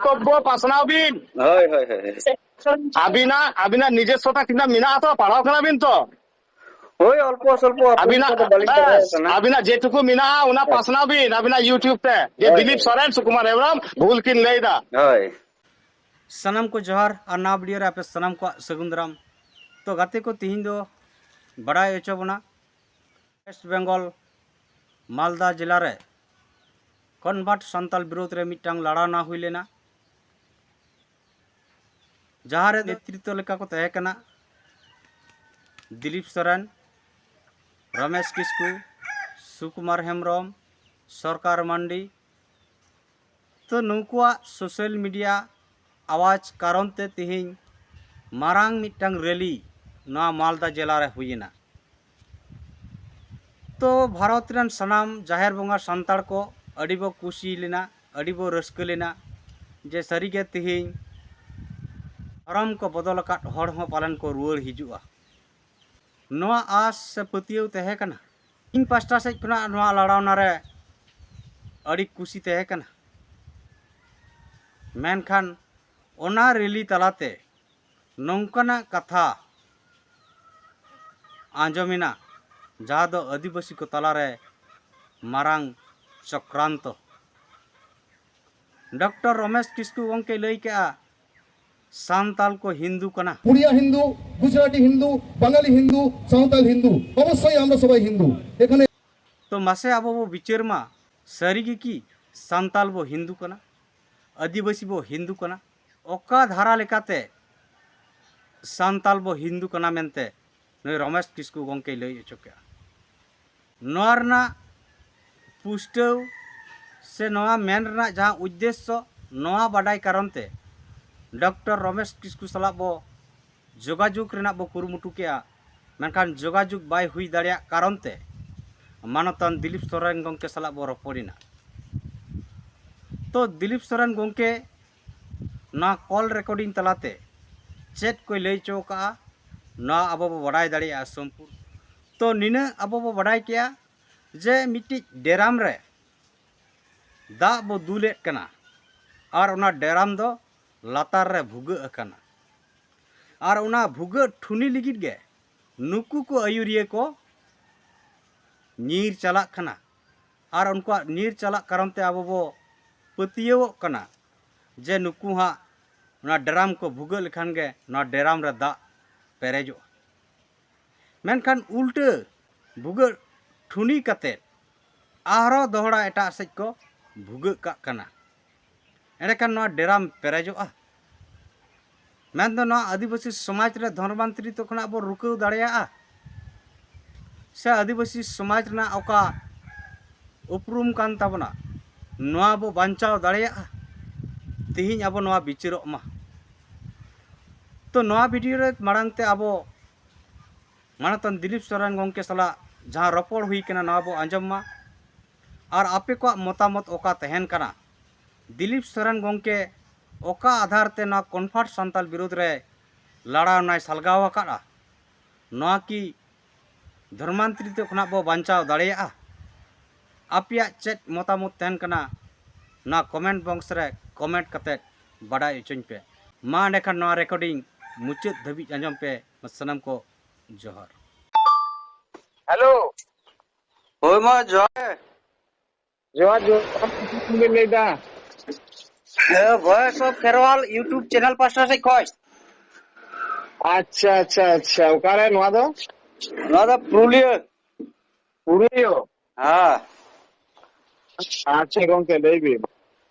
বক্তব্য পাসনাও বিন হয় হয় হয় আবিনা নিজস্বতা কিনা মিনা তো পাড়াও খানাবিন তো ওই অল্প স্বল্প আবিনা আপনার বালিং না আবিনা যেটুকু মিনা ওনা পাসনাও বিন আবিনা ইউটিউব তে যে হয়, দিলীপ হয়। সরেন সুকুমার হেমব্রম ভুল কিন লইদা হয় सनम को जोहार और ना वीडियो रे आपे सनम को सगुंदराम तो गाते को तीन दो बड़ा एचोबना वेस्ट बेंगल मालदा जिला रे कन्वर्ट संताल विरोध रे मिटांग लड़ा ना हुई लेना जहाँ रे नेतृत्व लेका को तय कना दिलीप सोरेन रमेश किस्कू सुकुमार हेमब्रम सरकार मांडी तो नुकुआ सोशल मीडिया आवाज कारण ते तिहिं मारांग मिटांग रैली ना मालदा जिला रे हुईना तो भारत रन सनाम जाहिर बंगा संताड़ को अड़ीबो कुशी लेना अड़ीबो रस्क लेना जे सरीगे तिहिं धर्म को बदल का हड़ हो पालन को रुआड़ हिजुआ नोआ आस से पतियौ तहे कना इन पास्टा से खुना नोआ लड़ावना रे अड़ी कुशी तहे कना मेनखान ओना रैली तलाते नौकना कथा आंजमिना जहाँ दो आदिवासी को तलारे मारांग चक्रांत डॉक्टर रमेश किस्कू गंके लई के सांताल को हिंदू कना उड़िया हिंदू गुजराटी हिंदू बांगाली हिंदू सावताल हिंदू अवश्य আমরা সবাই হিন্দু এখানে तो मासे अब वो विचार मा सरीगी की सांताल वो हिंदू कना आदिवासी वो हिंदू कना ओका धारा लेकाते सांताल वो हिंदू कना मेनते नई रमेश किस्कू गंके लई चुके नोरना पुष्टव से नवा मेन रना जहाँ उद्देश्य नवा बाडाई कारणते डॉक्टर रमेश किस्कू सलाह बो जोगाजुग रेना बो कुरुमुटु के मेनखान जोगाजुग बाय हुई दाड़िया कारणते मानतान दिलीप सोरेन गंके सलाह बो रपड़िना तो दिलीप सोरेन गंके ना कॉल रेकर्डिंग तलाते चेट कोई लई चौका ना अब बो बड़ाई दाड़िया संपूर्ण तो निना अब बो बड़ाई किया जे मिट्टी डेराम रे दा बो दुले कना और उना डेराम दो लातार रे भुग अकना और उना भुग ठुनी लिगिट गे नुकु को आयुरिये को नीर चला खना और उनको नीर चला कारण ते अब वो पतियो कना जे नुकु हा उना डेराम को भुग लेखान गे ना डेराम रे दा पेरेजो मेनखान उल्टे भुग ठुनी कते आरो दोहड़ा एटा सेज को भुग का कना एंडेखान ना डेराम पेरेजोआ मेन दो ना आदिवासी समाज रे धर्मांतरी तो खना बो रुकौ दाड़िया से आदिवासी समाज ना ओका उपरुम कान ताबना नोआ बो बांचाव दाड़िया तिहिं अब नोआ बिचारो मा तो नोआ वीडियो रे माड़ांग ते अब मानतन दिलीप सोरेन गंके सला जहाँ रपड़ हुई कना नोआ बो आंजम मा और आपे को मतामत ओका तहन कना दिलीप सोरेन गंके ओका आधार ते ना कन्वर्ट संताल विरोध रे लड़ाव नाय सलगाव अकाड़ा नोआ की धर्मांतरित खना बो बांचाव दाड़िया आपिया चेट मतामत तहन कना ना कमेंट बॉक्स रे कमेंट कते बड़ा इचुन पे मा एंडेखान नोआ रेकर्डिंग मुचाद धाबी आंजम पे सनम को जोहार हेलो ওই মা জয় जोहार जोहार बिन लइदा voice of Kherwal YouTube channel পাশটা সে কয় अच्छा अच्छा अच्छा ओकारे नोआ दो নয়া দা পুরুলিয়া पुरियो হ্যাঁ अच्छा गंके लई बिन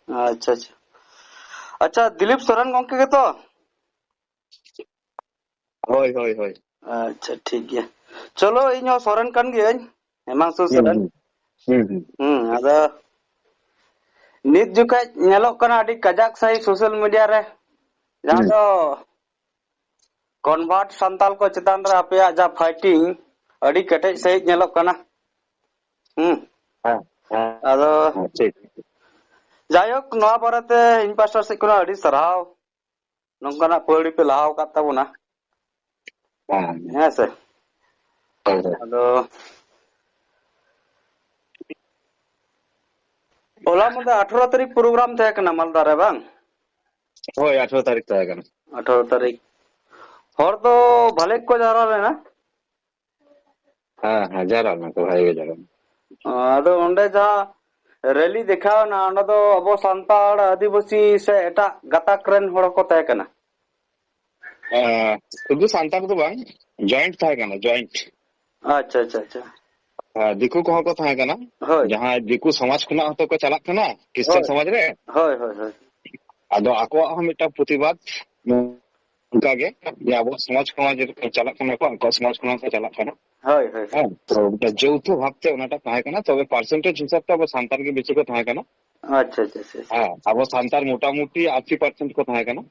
আচ্ছা আচ্ছা আচ্ছা দিলীপ সোরেন গঙ্কে কে তো होय होय होय আচ্ছা ঠিক গিয়া চলো ইᱧ হᱚ সোরেন কান গিয়াᱧ হেমাংশু সোরেন আদᱚ नित जुका नेलोक कना अडी कजाक सही सोशल मीडिया रे जहां दो कन्वर्ट संताल को चेतान रे आपे जा फाइटिंग अडी कटे सही नेलोक कना अदो ठीक जायक नवा बारते इन पास्टर से कोना अडी सराव नंकना पड़ी पे लाव का तबना है से अदो ओला मदे 18 तारीख प्रोग्राम थे कना मालदा रे बांग ᱦᱳᱭ 18 ᱛᱟᱹᱨᱤᱠᱷ ᱛᱟᱦᱮᱸ ᱠᱟᱱᱟ 18 ᱛᱟᱹᱨᱤᱠᱷ ᱦᱚᱲ ᱫᱚ ᱵᱷᱟᱞᱮ ᱠᱚ ᱡᱟᱣᱨᱟ ᱞᱮᱱᱟ ᱦᱮᱸ ᱡᱟᱣᱨᱟ ᱞᱮᱱᱟ ᱠᱚ ᱵᱷᱟᱜᱮ ᱜᱮ ᱡᱟᱣᱨᱟ ᱞᱮᱱᱟ ᱟᱫᱚ ᱚᱸᱰᱮ ᱡᱟᱦᱟᱸ ᱨᱮᱞᱤ ᱫᱮᱠᱷᱟᱣᱱᱟ ᱚᱸᱰᱮ ᱫᱚ ᱟᱵᱚ ᱥᱟᱱᱛᱟᱲ ᱟᱹᱫᱤᱵᱟᱹᱥᱤ ᱥᱮ ᱮᱴᱟᱜ ᱜᱟᱛᱟᱠ ᱨᱮᱱ ᱦᱚᱲ ᱠᱚ ᱛᱟᱦᱮᱸ ᱠᱟᱱᱟ ᱥᱩᱫᱷᱩ ᱥᱟᱱᱛᱟᱲ ᱫᱚ ᱵᱟᱝ ᱡᱚᱭᱮᱱᱴ ᱛᱟᱦᱮᱸ ᱠᱟᱱᱟ ᱡᱚᱭᱮᱱᱴ ᱟᱪᱪᱷᱟ ᱟᱪᱪᱷᱟ ᱟᱪᱪᱷᱟ ᱫᱤᱠᱩ ᱠᱚᱦᱚᱸ ᱠᱚ ᱛᱟᱦᱮᱸ ᱠᱟᱱᱟ ᱦᱳᱭ ᱡᱟᱦᱟᱸᱭ ᱫᱤᱠᱩ ᱥᱚᱢᱟᱡᱽ ᱠᱷᱚᱱᱟᱜ ᱦᱚᱸᱛᱚ ᱠᱚ ᱪᱟᱞᱟᱜ ᱠᱟᱱᱟ ᱠᱷᱨᱤᱥᱴᱟᱱ ᱦᱳᱭ ᱥᱚᱢᱟᱡᱽ ᱨᱮ ᱦᱳᱭ ᱦᱳᱭ ᱦᱳᱭ ᱟᱫᱚ ᱟᱠᱚᱣᱟᱜ ᱦᱚᱸ ᱢᱤᱫᱴᱟᱝ ᱯᱨᱚᱛᱤᱵᱟᱫ ᱚᱱᱠᱟᱜᱮ ᱡᱮ ᱟᱵᱚᱣᱟᱜ ᱥᱚᱢᱟᱡᱽ ᱠᱷᱚᱱᱟᱜ ᱪᱟᱞᱟᱜ ᱠᱟᱱᱟ ᱠᱚ ᱟᱠᱚᱣᱟᱜ ᱥᱚᱢᱟᱡᱽ ᱠᱷᱚᱱᱟᱜ ᱠᱚ ᱪᱟᱞᱟᱜ ᱠᱟᱱᱟ ᱦᱳᱭ ᱦᱳᱭ ᱦᱮᱸ ᱛᱚ ᱡᱳᱣᱛᱷᱚ ᱵᱷᱟᱵᱛᱮ ᱚᱱᱟᱴᱟᱜ ᱛᱟᱦᱮᱸ ᱠᱟᱱᱟ ᱛᱚᱵᱮ ᱯᱟর্সেন্টেজ হিসাব ᱛᱮ ᱟᱵᱚ ᱥᱟᱱᱛᱟᱲ ᱜᱮ বেশি ᱠᱚ ᱛᱟᱦᱮᱸ ᱠᱟᱱᱟ ᱟᱪᱪᱷᱟ ᱟᱪᱪᱷᱟ ᱟᱪᱪᱷᱟ ᱦᱮᱸ ᱟᱵᱚ ᱥᱟᱱᱛᱟᱲ ᱢᱳটামুটি 80% ᱠᱚ ᱛᱟᱦᱮᱸ ᱠᱟᱱᱟ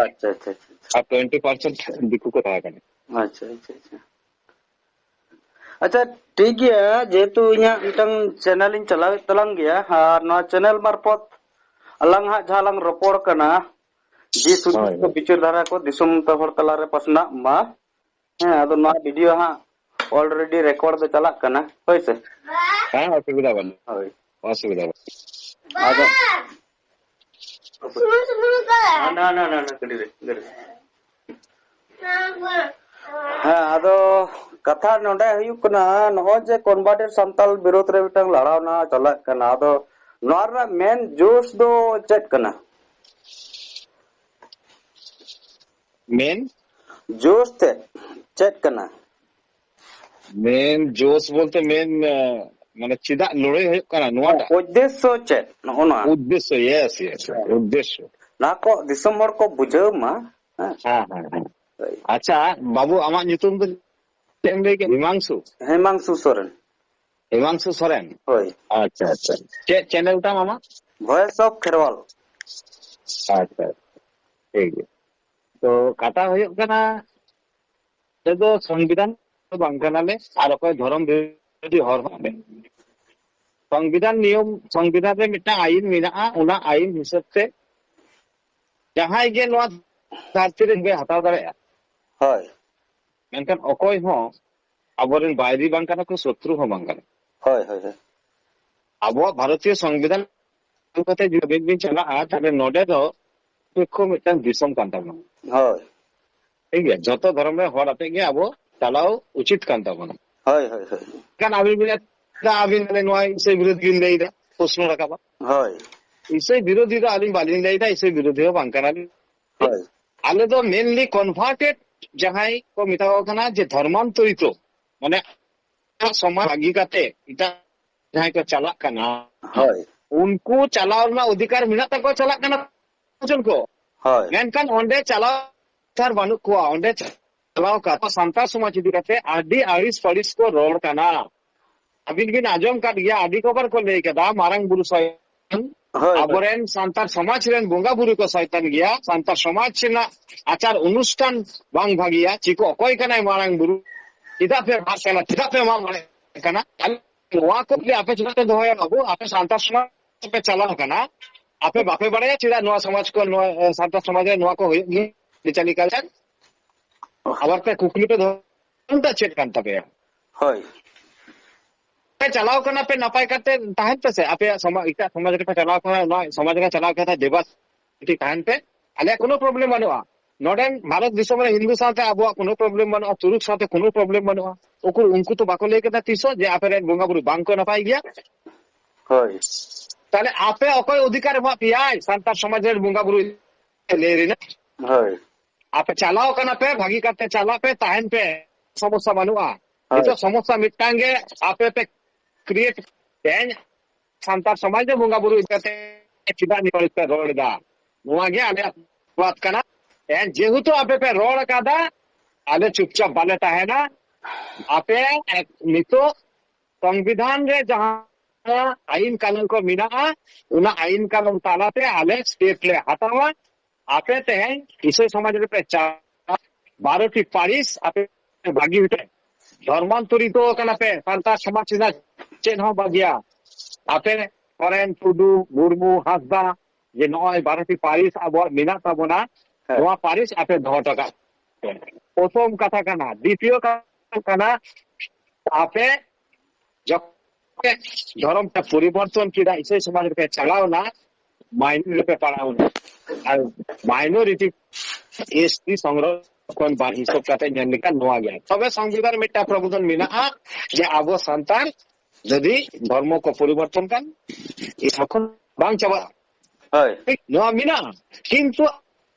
ᱟᱪᱪᱷᱟ ᱟᱪᱪᱷᱟ ᱟᱨ 20% ᱫᱤᱠᱩ ᱠᱚ ᱛᱟᱦᱮᱸ ᱠᱟᱱᱟ ᱟᱪᱪᱷᱟ ᱟᱪᱪᱷᱟ ᱟᱪᱪᱷᱟ ᱟᱪᱪᱷᱟ ᱴᱷᱤक ᱜᱮᱭᱟ ᱡᱮᱦᱮᱛᱩ ᱤᱧᱟᱹᱜ ᱢᱤᱫᱴᱟᱝ ᱪᱮᱱᱮᱞ ᱤᱧ ᱪᱟᱞᱟᱣᱮᱫ ᱛᱟᱞᱟᱝ ᱜᱮᱭᱟ ᱟᱨ ᱱᱚᱣᱟ ᱪᱮᱱᱮᱞ ᱢᱟᱨᱯᱷᱚᱛ ᱟᱞᱟᱝ ᱦᱟᱸᱜ ᱡᱟᱦᱟᱸ ᱞᱟᱝ ᱨᱚᱯᱚᱲ ᱠᱟᱱᱟ ᱫᱤᱥ ᱦᱩᱫᱤᱥ ᱦᱳᱭ ᱠᱚ ᱦᱳᱭ ᱵᱤᱪᱟᱹᱨ ᱫᱷᱟᱨᱟ ᱠᱚ ᱫᱤᱥᱚᱢ ᱦᱚᱲ ᱛᱟᱞᱟᱨᱮ ᱯᱟᱥᱱᱟᱜ ᱢᱟ ᱦᱮᱸ ᱟᱫᱚ ᱱᱚᱣᱟ ᱵᱷᱤᱰᱤᱭᱳ ᱦᱟᱸᱜ ᱚᱞᱨᱮᱰᱤ ᱨᱮᱠᱚᱨᱰ ᱫᱚ ᱪᱟᱞᱟᱜ ᱠᱟᱱᱟ ᱦᱳᱭ ᱥᱮ ᱦᱮᱸ ᱚᱥᱩবিধা ᱵᱟᱹᱱᱩᱜ ᱦᱳᱭ অসুবিধা নেই ᱟᱫᱚ না না না না গাড়ি রে গাড়ি ᱦᱮᱸ ᱟᱫᱚ ᱠᱟᱛᱷᱟ ᱱᱚᱰᱮ ᱦᱩᱭᱩᱜ ᱠᱟᱱᱟ ᱱᱚᱜᱼᱚᱭ ᱡᱮ ᱠᱚᱱᱵᱷᱟᱨᱴᱮᱰ ᱥᱟᱱᱛᱟᱞ ᱵᱤᱨᱳᱫ ᱨᱮ ᱢᱤᱫᱴᱟᱝ ᱞᱟᱲᱟᱣᱱᱟ ᱪᱟᱞᱟᱜ ᱠᱟᱱᱟ ᱟᱫᱚ ᱱᱚᱣᱟ ᱨᱮᱱᱟᱜ ᱢᱮᱱ ᱡᱳᱥ ᱫᱚ ᱪᱮᱫ ᱠᱟᱱᱟ মেন ᱡᱳᱥ ᱛᱮᱫ ᱪᱮᱫ ᱠᱟᱱᱟ মেন জোশ বলতে মেন মানে চিদা লড়াই হয়ে কানা নোয়াটা ᱩᱫᱽᱫᱮᱥᱥᱚ ᱪᱮᱫ ᱱᱚᱜᱼᱚ ᱱᱚᱣᱟ উদ্দেশ্য ইয়েস ইয়েস উদ্দেশ্য ᱱᱚᱣᱟ ᱠᱚ ᱫᱤᱥᱚᱢ ᱦᱚᱲ ᱠᱚ ᱵᱩᱡᱷᱟᱹᱣ ᱢᱟ ᱦᱮᱸ হ্যাঁ হ্যাঁ হ্যাঁ আচ্ছা বাবু আমার নিতুম তো চেদ এম লই কে হিমাংশু হিমাংশু সরেন হিমাংশু সরেন ᱦᱳᱭ আচ্ছা আচ্ছা চ্যানেলটা মামা ভয়েস অফ খেরওয়াল আচ্ছা ঠিক আছে তো কাটা হয়ে কানা ᱛᱮᱫᱚ ᱥᱚᱝᱵᱤᱫᱷᱟᱱ ᱵᱟᱝ ᱠᱟᱱᱟᱞᱮ ᱟᱨ ᱚᱠᱚᱭ ᱫᱷᱚᱨᱚᱢ ᱵᱤᱨᱳধী ᱦᱚᱲ ᱦᱚᱸ সংবিধান নিয়ম সংবিধান রে মিটা আইন মেনাᱜᱼᱟ ᱚᱱᱟ আইন হিসাব তে ᱡᱟᱦᱟᱸᱭ ᱜᱮ ᱱᱚᱣᱟ ᱫᱷᱟᱹᱨᱛᱤ ᱨᱮ ᱦᱟᱛᱟᱣ ᱫᱟᱲᱮᱭᱟᱜᱼᱟ ᱦᱳᱭ ᱢᱮᱱᱠᱷᱟᱱ ᱚᱠᱚᱭ ᱦᱚᱸ ᱟᱵᱚᱨᱮᱱ ᱵᱟᱭᱨᱤ ᱵᱟᱝ ᱠᱟᱱᱟ ᱠᱚ ᱥᱚᱛᱨᱩ ᱦᱚᱸ ᱵᱟᱝ ᱠᱟᱱᱟ ᱦᱳᱭ ᱦᱳᱭ ᱦᱳᱭ ᱟᱵᱚᱣᱟᱜ ᱵᱷᱟᱨᱚᱛᱤᱭᱚ ᱥᱚᱝᱵᱤধাन ᱠᱟᱛᱮ ᱡᱩᱫᱤ ᱵᱤᱱ ᱵᱤᱱ ᱪᱟᱞᱟᱜᱼᱟ ᱛᱟᱦᱞᱮ ᱱᱚᱰᱮ ᱫᱚ ᱯᱮᱠᱷᱚ ᱢᱤᱫᱴᱟᱝ ᱫᱤᱥᱚᱢ ᱠᱟᱱ ᱛᱟᱵᱚᱱᱟ ᱦᱳᱭ ᱴᱷᱤক ᱜᱮᱭᱟ ᱡᱚᱛᱚ ᱫᱷᱚᱨᱚᱢ ᱨᱮ ᱦᱚᱲ ᱟᱛᱮ ᱜᱮ ᱟᱵᱚ ᱪᱟᱞᱟᱣ ᱩᱪᱤত ᱠᱟᱱ ᱛᱟᱵᱚᱱᱟ ᱦᱳᱭ ᱦᱳᱭ ᱦᱳᱭ kan abin bilang abin nᱚᱣᱟ ᱤᱥᱟᱹᱭ ᱵᱤᱨᱳধী ᱵᱤᱱ ᱞᱟᱹᱭᱫᱟ ᱯᱨᱚᱥᱱᱚ ᱨᱟᱠᱟᱵᱟ ᱦᱳᱭ ᱤᱥᱟᱹᱭ ᱵᱤᱨᱳধী ᱫᱚ ᱟᱹᱞᱤᱧ ᱵᱟᱹᱞᱤᱧ ᱞᱟᱹᱭᱫᱟ ᱤᱥᱟᱹᱭ ᱵᱤᱨᱳধী ᱦᱚᱸ ᱵᱟᱝ ᱠᱟᱱᱟᱞᱤᱧ ᱦᱳᱭ ᱟᱞᱮ ᱫᱚ ᱢᱮᱱᱞᱤ ᱠᱚᱱভার্টেড ᱡᱟᱦᱟᱸᱭ ᱠᱚ ᱢᱮᱛᱟᱣ ᱠᱟᱱᱟ ᱡᱮ ধর্মান্তরিত মানে সমাজ বাগি কাতে এটা ᱡᱟᱦᱟᱸᱭ ᱠᱚ ᱪᱟᱞᱟᱜ ᱠᱟᱱᱟ ᱦᱳᱭ ᱩᱱᱠᱩ ᱪᱟᱞᱟᱣ ᱨᱮᱱᱟᱜ ᱚᱫᱷᱤᱠᱟর ᱢᱮᱱᱟᱜ ᱛᱟᱠᱚᱣᱟ ᱪᱟᱞᱟᱜ ᱠᱟᱱᱟ ᱡᱚᱱ ᱠᱚ ᱦᱳᱭ ᱢᱮᱱᱠᱷᱟᱱ ᱚᱸᱰᱮ ᱪᱟᱞᱟᱣ ᱛᱟᱨ ᱵᱟᱹᱱᱩᱜ ᱠᱚᱣᱟ ᱚᱸᱰᱮ ᱪᱟᱞᱟᱣ ᱠᱟᱛᱮ ᱥᱟᱱᱛᱟᱲ ᱥᱚᱢᱟᱡᱽ ᱤᱫᱤ ᱠᱟᱛᱮ ᱟᱹᱰᱤ ᱟᱹᱲᱤᱥ ᱯᱟᱹᱲᱤᱥ ᱠᱚ ᱨᱚᱲ ᱠᱟᱱᱟ ᱟᱹᱵᱤᱱ ᱵᱤᱱ ᱟᱸᱡᱚᱢ ᱠᱟᱫ ᱜᱮᱭᱟ ᱟᱹᱰᱤ ᱠᱚᱵᱟᱨ ᱠᱚ ᱞᱟᱹᱭ ᱠᱟᱫᱟ ᱢᱟᱨᱟᱝ ᱵᱩᱨᱩ ᱥᱚᱭᱛᱟᱱ ᱦᱳᱭ ᱟᱵᱚᱨᱮᱱ ᱥᱟᱱᱛᱟᱲ ᱥᱚᱢᱟᱡᱽ ᱨᱮᱱ ᱵᱚᱸᱜᱟ ᱵᱩᱨᱩ ᱠᱚ ᱥᱚᱭᱛᱟᱱ ᱜᱮᱭᱟ ᱥᱟᱱᱛᱟᱲ ᱥᱚᱢᱟᱡᱽ ᱨᱮᱱᱟᱜ ᱟᱪᱟᱨ ᱚᱱᱩᱥᱴᱷᱟᱱ ᱵᱟᱝ ᱵᱷᱟᱜᱤᱭᱟ ᱪᱤᱠᱚ ᱚᱠᱚᱭ ᱠᱟᱱᱟᱭ ᱢᱟᱨᱟᱝ ᱵᱩᱨᱩ ᱪᱮᱫᱟᱜ ᱯᱮ ᱢᱟᱜ ᱠᱟᱱᱟ ᱪᱮᱫᱟᱜ ᱯᱮ ᱢᱟᱜ ᱢᱚᱬᱮ ᱠᱟᱱᱟ ᱱᱚᱣᱟ ᱠᱚ ᱟᱯᱮ ᱪᱮᱫᱟᱜ ᱯᱮ ᱫᱚᱦᱚᱭᱟ ᱵᱟᱵᱩ ᱟᱯᱮ ᱥᱟᱱᱛᱟᱲ ᱥᱚᱢᱟᱡᱽ ᱯᱮ ᱪᱟᱞᱟᱣ ᱠᱟᱱᱟ ᱟᱯᱮ ᱵᱟᱯᱮ ᱵᱟᱲᱟᱭᱟ ᱪᱮᱫᱟᱜ ᱱᱚᱣᱟ ᱥᱚᱢᱟᱡᱽ ᱠᱚ ᱱᱚᱣᱟ ᱥᱟᱱᱛᱟᱲ ᱥᱚᱢᱟᱡᱽ ᱨᱮ ᱱᱚᱣᱟ ᱠᱚ ᱦᱩᱭᱩᱜ ᱜᱮᱭᱟ ᱵᱤᱪᱟᱹᱨᱤ ᱠᱟᱞᱪᱟᱨ আবার ᱯᱮ ᱠᱩᱠᱞᱤ ᱯᱮ ᱫᱚᱦᱚ ᱪᱮᱫ ᱠᱟᱱ ᱛᱟᱯᱮᱭᱟ ᱦᱳᱭ ᱪᱟᱞᱟᱣ ᱠᱟᱱᱟ ᱯᱮ ᱱᱟᱯᱟᱭ ᱠᱟᱛᱮ ᱛᱟᱦᱮᱱ ᱯᱮ ᱥᱮ ᱟᱯᱮᱭᱟᱜ ᱥᱚᱢᱟᱡᱽ ᱮᱴᱟᱜ ᱥᱚᱢᱟᱡᱽ ᱨᱮᱯᱮ ᱪᱟᱞᱟᱣ ᱠᱟᱱᱟ ᱱᱚᱣᱟ ᱥᱚᱢᱟᱡᱽ ᱨᱮ ᱪᱟᱞᱟᱣ ᱠᱟᱛᱮ ᱫᱮᱵᱟᱥ ᱛᱟᱦᱮᱱ ᱯᱮ ᱟᱞᱮᱭᱟᱜ কোনো প্রবলেম বানুয়া নডেন ভারত দিশম রে হিন্দু সাথে আবহাওয়া কোনো প্রবলেম বানুয়া তুরুক সাথে কোনো প্রবলেম বানুয়া উনকু তো বাকো ᱞᱟᱹᱭ ᱠᱮᱫᱟ ᱛᱤᱥᱚ ᱡᱮ ᱟᱯᱮ ᱨᱮᱱ ᱵᱚᱸᱜᱟ ᱵᱩᱨᱩ ᱵᱟᱝ ᱠᱚ ᱱᱟᱯᱟᱭ ᱜᱮᱭᱟ ᱦᱳᱭ তাহলে আপে অকয় অধিকার এমা পেয়াই সান্তার সমাজের বঙ্গা বুরু ᱞᱟᱹᱭ ᱨᱮᱱᱟᱜ ᱦᱳᱭ আপে চালাও কানা পে ভাগি কাতে চালা পে তাহেন পে সমস্যা বানুয়া ᱦᱳᱭ নিতো সমস্যা মিটাং গে আপে পে ক্রিয়েট তেন সান্তার সমাজ রে বঙ্গা বুরু ইকাতে চিদা নিকল পে রোড দা নোয়া গে আলে বাত কানা এন যেহেতু আপে পে রোড কাদা আলে চুপচাপ বালে তাহেনা আপে নিতো সংবিধান রে যাহা আইন কানুন को मिनाआ उना आइन कानून तालाते आले स्टेट ले हटावा आपे तेहेन इसे समाज रे पे 12টি পারিস আপে ভাগি হতে ধর্মান্তরিত কানা পে সান্তার সমাজ না চেন হ বাগিয়া আপে করেন টুডু মুরমু হাসদা যে নয় 12টি পারিস আবো মিনা তাবনা নোয়া পারিস আপে 10 টাকা প্রথম কথা কানা দ্বিতীয় কথা কানা আপে ধর্মটা পরিবর্তন কিনা ইসে সমাজ রে চালাও না মাইনরিটি পে পাড়াও আর মাইনরিটি এসটি সংরক্ষণ বার হিসাব কাতে ñel lekan noa ge তবে সংবিধান মিটা প্রবন্ধন মেনা'a যে আবো সান্তাল যদি ধর্ম কো পরিবর্তন kan এখন bang chaba হয় noa মেনা'a কিন্তু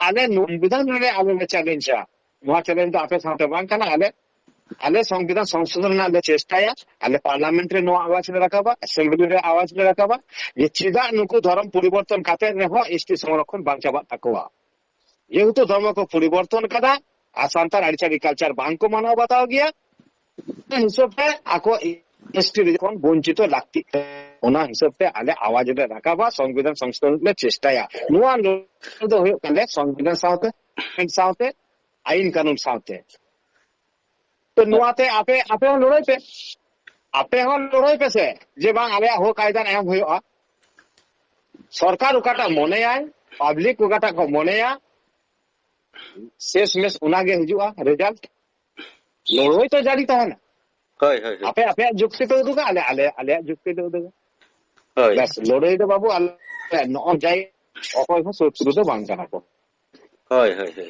ale সংবিধান রে ale চ্যালেঞ্জ noa চ্যালেঞ্জ আপে সাথে bang kana ale সংবিধান সংশোধন না le চেষ্টায়া ale পার্লামেন্ট রে নোয়া আওয়াজ রে রাখাবা অ্যাসেম্বলি রে আওয়াজ রে রাখাবা যে চিদা নুকু ধর্ম পরিবর্তন কাতে রে হ এসটি সংরক্ষণ bang chaba takoa যেহেতু ধর্ম কো পরিবর্তন কাদা আর সান্তাল আরিচারি কালচার বাং কো মানাও বাতাও গিয়া হিসাবে আকো এসটি যখন বঞ্চিত লাগতি ওনা হিসাবে আলে আওয়াজ রে রাখাবা সংবিধান সংশোধন লে চেষ্টায়া নোয়া লো হয়ে কালে সংবিধান সাথে আইন কানুন সাথে তো নোয়াতে আপে হন লড়াই পেছে যে বাং আলে হো কায়দা এম হইয়া সরকার ওকাটা মনে আয় পাবলিক ওকাটা কো মনে আয় শেষ মেশ উনাগে হিজুआ রেজাল্ট লড়াই তো জারি তাহেনা হয় হয় আপে যুক্তি তো উদুগা আলে যুক্তি তো উদুগা হয় বাস লড়াই তো বাবু আলে ন যাই অকয় হো শত্রু তো বাং কানা কো হয় হয় হয়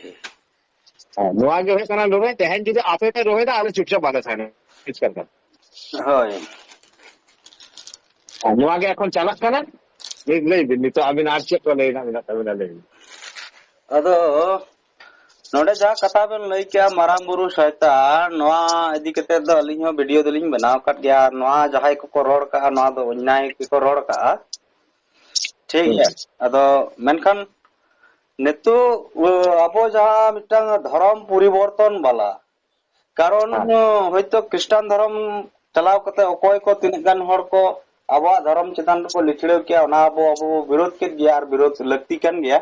নোয়া গে হয়ে কানা লড়াই তেহেন যদি আপে পে রহে দা আলে চুপচাপ বাদে থানে কিছু করতা হয় নোয়া গে এখন চালাক কানা লেই দিন তো আমি আর চেক করে না আমি লেই ᱟᱫᱚ ᱱᱚᱰᱮ ᱡᱟᱦᱟᱸ ᱠᱟᱛᱷᱟ ᱵᱮᱱ ᱞᱟᱹᱭ ᱠᱮᱜᱼᱟ ᱢᱟᱨᱟᱝ ᱵᱩᱨᱩ ᱥᱚᱭᱛᱟᱱ ᱱᱚᱣᱟ ᱤᱫᱤ ᱠᱟᱛᱮ ᱫᱚ ᱟᱹᱞᱤᱧ ᱦᱚᱸ ᱵᱷᱤᱰᱤᱭᱳ ᱫᱚᱞᱤᱧ ᱵᱮᱱᱟᱣ ᱟᱠᱟᱫ ᱜᱮᱭᱟ ᱱᱚᱣᱟ ᱡᱟᱦᱟᱸᱭ ᱠᱚᱠᱚ ᱨᱚᱲ ᱠᱟᱜᱼᱟ ᱱᱚᱣᱟ ᱫᱚ ᱚᱱᱱᱭᱟᱭ ᱜᱮᱠᱚ ᱨᱚᱲ ᱠᱟᱜᱼᱟ ᱴᱷᱤᱠ ᱜᱮᱭᱟ ᱟᱫᱚ ᱢᱮᱱᱠᱷᱟᱱ ᱱᱤᱛᱚᱜ ᱟᱵᱚ ᱡᱟᱦᱟᱸ ᱢᱤᱫᱴᱟᱝ ᱫᱷᱚᱨᱚᱢ ᱯᱚᱨᱤᱵᱚᱨᱛᱚᱱ ᱵᱟᱞᱟ ᱠᱟᱨᱚᱱ ᱦᱚᱭᱛᱚ খ্রিস্টান ধর্ম চালাও কাতে অকᱚᱭ ᱠᱚ ᱛᱤᱱᱟᱹᱜ ᱜᱟᱱ ᱦᱚᱲ ᱠᱚ ᱟᱵᱚᱣᱟᱜ ᱫᱷᱚᱨᱚᱢ ᱪᱮᱛᱟᱱ ᱨᱮᱠᱚ ᱞᱤᱪᱲᱟᱹᱣ ᱠᱮᱜᱼᱟ ᱚᱱᱟ ᱟᱵᱚ ᱵᱤᱨᱳধ ᱠᱮᱫ ᱜᱮᱭᱟ ᱟᱨ ᱵᱤᱨᱳধ ᱞᱟᱹᱠᱛᱤ ᱠᱟᱱ ᱜᱮᱭᱟ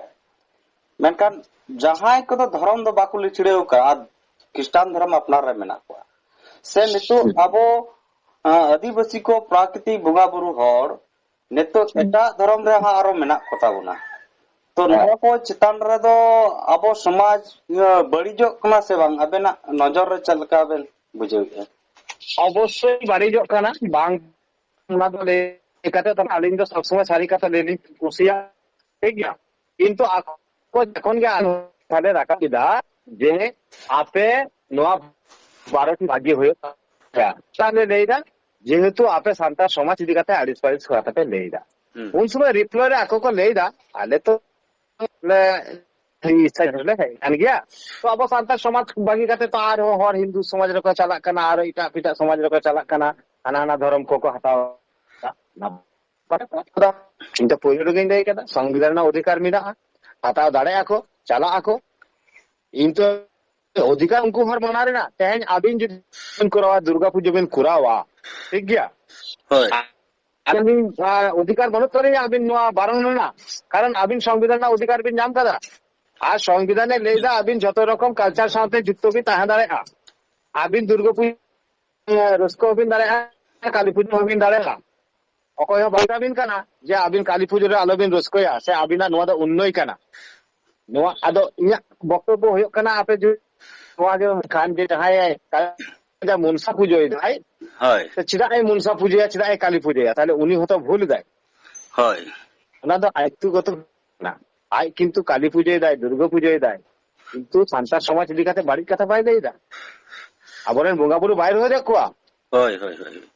ᱢᱮᱱᱠᱷᱟन ᱡᱟᱦᱟᱸᱭ ᱠᱚᱫᱚ ᱫᱷᱚᱨᱚᱢ ᱫᱚ ᱵᱟᱠᱚ ᱞᱤᱪᱲᱟᱹᱣ ᱠᱟᱜᱼᱟ খ্রিস্টান ধর্ম আপনার রে মেনা কোয়া সে নিতᱚᱜ ᱟᱵᱚ আদিবাসী ᱠᱚ ᱯᱨᱟᱠᱨᱤᱛᱤᱠ ᱵᱚᱸᱜᱟ ᱵᱩᱨᱩ ᱦᱚᱲ ᱱᱤᱛᱚᱜ ᱮᱴᱟᱜ ᱫᱷᱚᱨᱚᱢ ᱨᱮ ᱦᱟᱸᱜ ᱟᱨᱚ ᱢᱮᱱᱟᱜ ᱠᱚ ᱛᱟᱵᱚᱱᱟ ᱛᱚ ᱱᱚᱣᱟ ᱠᱚ ᱪᱮᱛᱟᱱ ᱨᱮᱫᱚ ᱟᱵᱚ ᱥᱚᱢᱟᱡᱽ ᱵᱟᱹᱲᱤᱡᱚᱜ ᱠᱟᱱᱟ ᱥᱮ ᱵᱟᱝ ᱟᱵᱮᱱᱟᱜ ᱱᱚᱡᱚᱨ ᱨᱮ ᱪᱮᱫ ᱞᱮᱠᱟ ᱵᱮᱱ ᱵᱩᱡᱷᱟᱹᱣᱮᱫᱼᱟ অবশ্যই বাড়িজক কানা বাং ওনা তো লে কাতে তো আলিন তো সবসময় সারি কথা লেনি কুশিয়া ঠিক গিয়া কিন্তু আকো যখন গে তাহলে রাখা কিদা যে আপে নোয়া 12টি ভাগ্য হয়ে তাহলে লেইদা যেহেতু আপে সান্তাল সমাজ ইদি কাতে আড়িস পাড়িস কাতে লেইদা উন সময় রিপ্লাই রে আকো কো লেইদা আলে তো ইচ্ছা হলে কান গিয়া তো আবো সান্তাল সমাজ বাগি কাতে তো আর হর হিন্দু সমাজ রে কো চালাক কানা আর ইটা পিটা সমাজ রে কো চালাক কানা হানা হানা ধর্ম কো হাতাও না কিন্তু পয়লো গেন দেই কাদা সংবিধান অধিকার মিনা হাতাও দাঁড়ে আকো চালা আকো কিন্তু অধিকার উনকু হর মানারে না তেহেন আবিন যদি করাওয়া দুর্গা পুজো বেন করাওয়া ঠিক গিয়া হয় আবিন অধিকার মনে করে আবিন নোয়া বারণ না কারণ আবিন সংবিধান না অধিকার বিন নাম কাদা আর সংবিধানে লেইদা আবিন যত রকম কালচার সাথে যুক্ত বি তাহা দাঁড়ে আবিন দুর্গা পুজো রস্কো বিন দাঁড়ে কালী পুজো বিন দাঁড়ে অকয় বাংলাবিন কানা যে আবিন কালী পুজো রে আলোবিন রস্কোয়া সে আবিনা নোয়া দা উন্নয় কানা নোয়া আদো ইয়া বক্তব্য হয়ক কানা আপে যে নোয়া যে খান যে তাহাই যা মনসা পুজো হয় হয় চিদা এই মনসা পুজো চিদা এই কালী পুজো তাহলে উনি হতো ভুল দেয় হয় ওনা তো আয়ত্তগত না আই কিন্তু কালী পুজোয় দেয় দুর্গা পুজোয় দেয় কিন্তু সান্তাল সমাজ দিকাতে বাড়ির কথা পাই দেয় না আবরেন বঙ্গা বুরু বাইরে হয়ে দেখোয়া হয় হয় হয়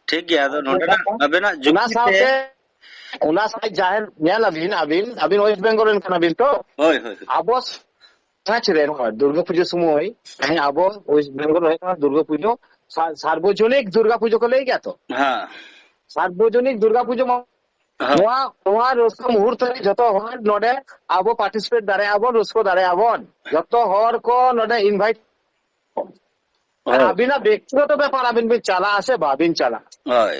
ঠিক গিয়া আদᱚ ᱱᱚᱰᱮ ᱟᱵᱮᱱᱟᱜ ᱚᱱᱟ ᱥᱟᱶᱛᱮ ᱚᱱᱟ ᱥᱟᱶᱛᱮ ᱡᱟᱦᱮᱨ ᱧᱮᱞ ᱟᱵᱤᱱ ᱳᱭᱮᱥᱴ ᱵᱮᱝᱜᱚᱞ ᱨᱮᱱ ᱠᱟᱱᱟᱵᱤᱱ ᱛᱚ হয় হয় ᱟᱵᱚ সমাজ রেন দুর্গা পুজো সময় আবো ওয়েস্ট বেঙ্গল রয়ে দুর্গা পুজো সার্বজনিক দুর্গা পুজো কে লেই গিয়া তো হ্যাঁ সার্বজনিক দুর্গা পুজো নোয়া নোয়া রস্কো মুহূর্ত যত হর নডে আবো পার্টিসিপেট দাঁড়ে আবন রস্কো দাঁড়ে আবন যত হর কো নডে ইনভাইট আবিনা ব্যক্তিগত ব্যাপার আবিন বিন চালা আছে বাবিন চালা হয়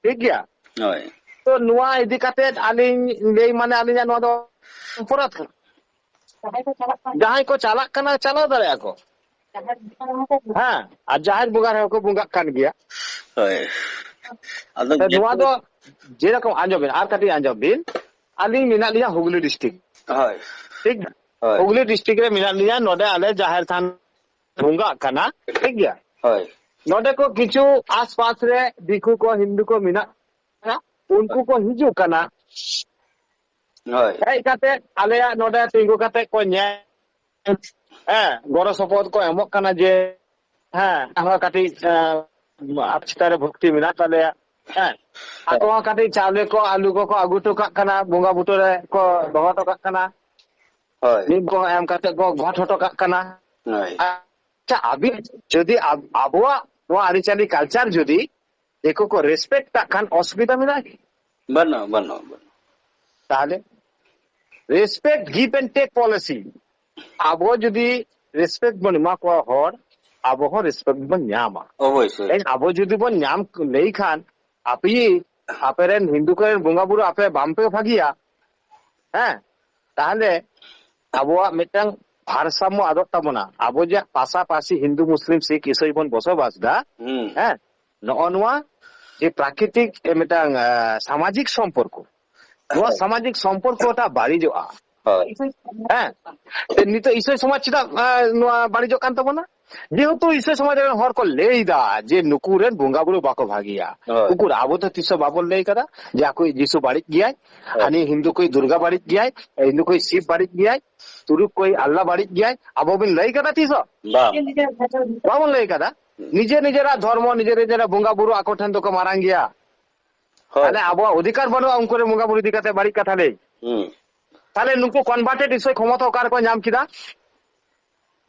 ঠিক গিয়া হয় তো নোয়া ইদি কাতে আলিন লেই মানে আলিন নোয়া দো অপরাধ কানা jahay ko chalak kana chalaw dare ako ha ar jaher bunga re ko bunga kan gya হয় আদো নোয়া দো যেরকম আঞ্জবিন আর কাটি আঞ্জবিন আলিন মিনা লিয়া হুগলি ডিস্ট্রিক্ট হয় ঠিক না হুগলি ডিস্ট্রিক্ট রে মিনা লিয়া নডে আলে জাহের থান bunga kana ঠিক গিয়া হয় नोडे को किचु आस पास रे दिखु को हिंदू को मिना उनको को हिजू कना Hoi. Hei kate alea noda tinggu kate ko nyel goro sopot ko emok kana je aha kati apchitare bhakti minat alea ako kati chawle ko alu ko agu to kak kana bonga buto re ko doho to kak kana Hoi. nim ko em kate ko got hoto kak kana Hoi. আচ্ছা আবি যদি আবহাওয়া নোয়া আরিচালি culture যদি দেখো কো respect কান অসুবিধা মেনা কি Bano, bano, bano. তাহলে respect give and take policy আবো যদি রেসপেক্ট বন মা কো হর আবো হ রেসপেক্ট বন ᱧᱟᱢᱟ Obviously. এই আবো যদি বন ᱧাম লেই খান আপি আপেরেন হিন্দু করেন বঙ্গা বুড়ো আপে বামপে ভাগিয়া হ্যাঁ তাহলে আবহাওয়া মিটাং ভারসাম্য আদত তাবনা আবো যে পাশাপাশি হিন্দু মুসলিম শিখ ইসই বন বসবাস দা হ্যাঁ নয়া যে প্রাকৃতিক মিটাং সামাজিক সম্পর্ক নোয়া সামাজিক সম্পর্কটা বাড়িজোয়া Hoi. হ্যাঁ নিতো ইসই সমাজ চিদা নোয়া বাড়িজোগ কান তাবনা যেহেতু ইসই সমাজ হর কো লেইদা যে নুকুরেন বঙ্গা বুড়ো বাকো ভাগিয়া উকুর আবো তো তিসো বাবল লেই কাদা যে আকই যিশু বাড়ি গিয়াই হানি হিন্দু কই দুর্গা বাড়ি গিয়াই হিন্দু কই শিব বাড়ি গিয়াই তুরুক কই আল্লাহ বাড়ি গিয়াই আবো বিন লেই কাদা তিসো Bam. বাবল লেই কাদা নিজে নিজেরা ধর্ম নিজে নিজেরা বঙ্গা বুড়ো আকো ঠেন তো মারাং গিয়া Hoi. তাহলে আবো অধিকার বানো উনকরে বঙ্গা বুড়ো দিকাতে বাড়ি কথা লেই তাহলে নুকু কনভার্টেড ইসই ক্ষমতা কার কো নাম কিদা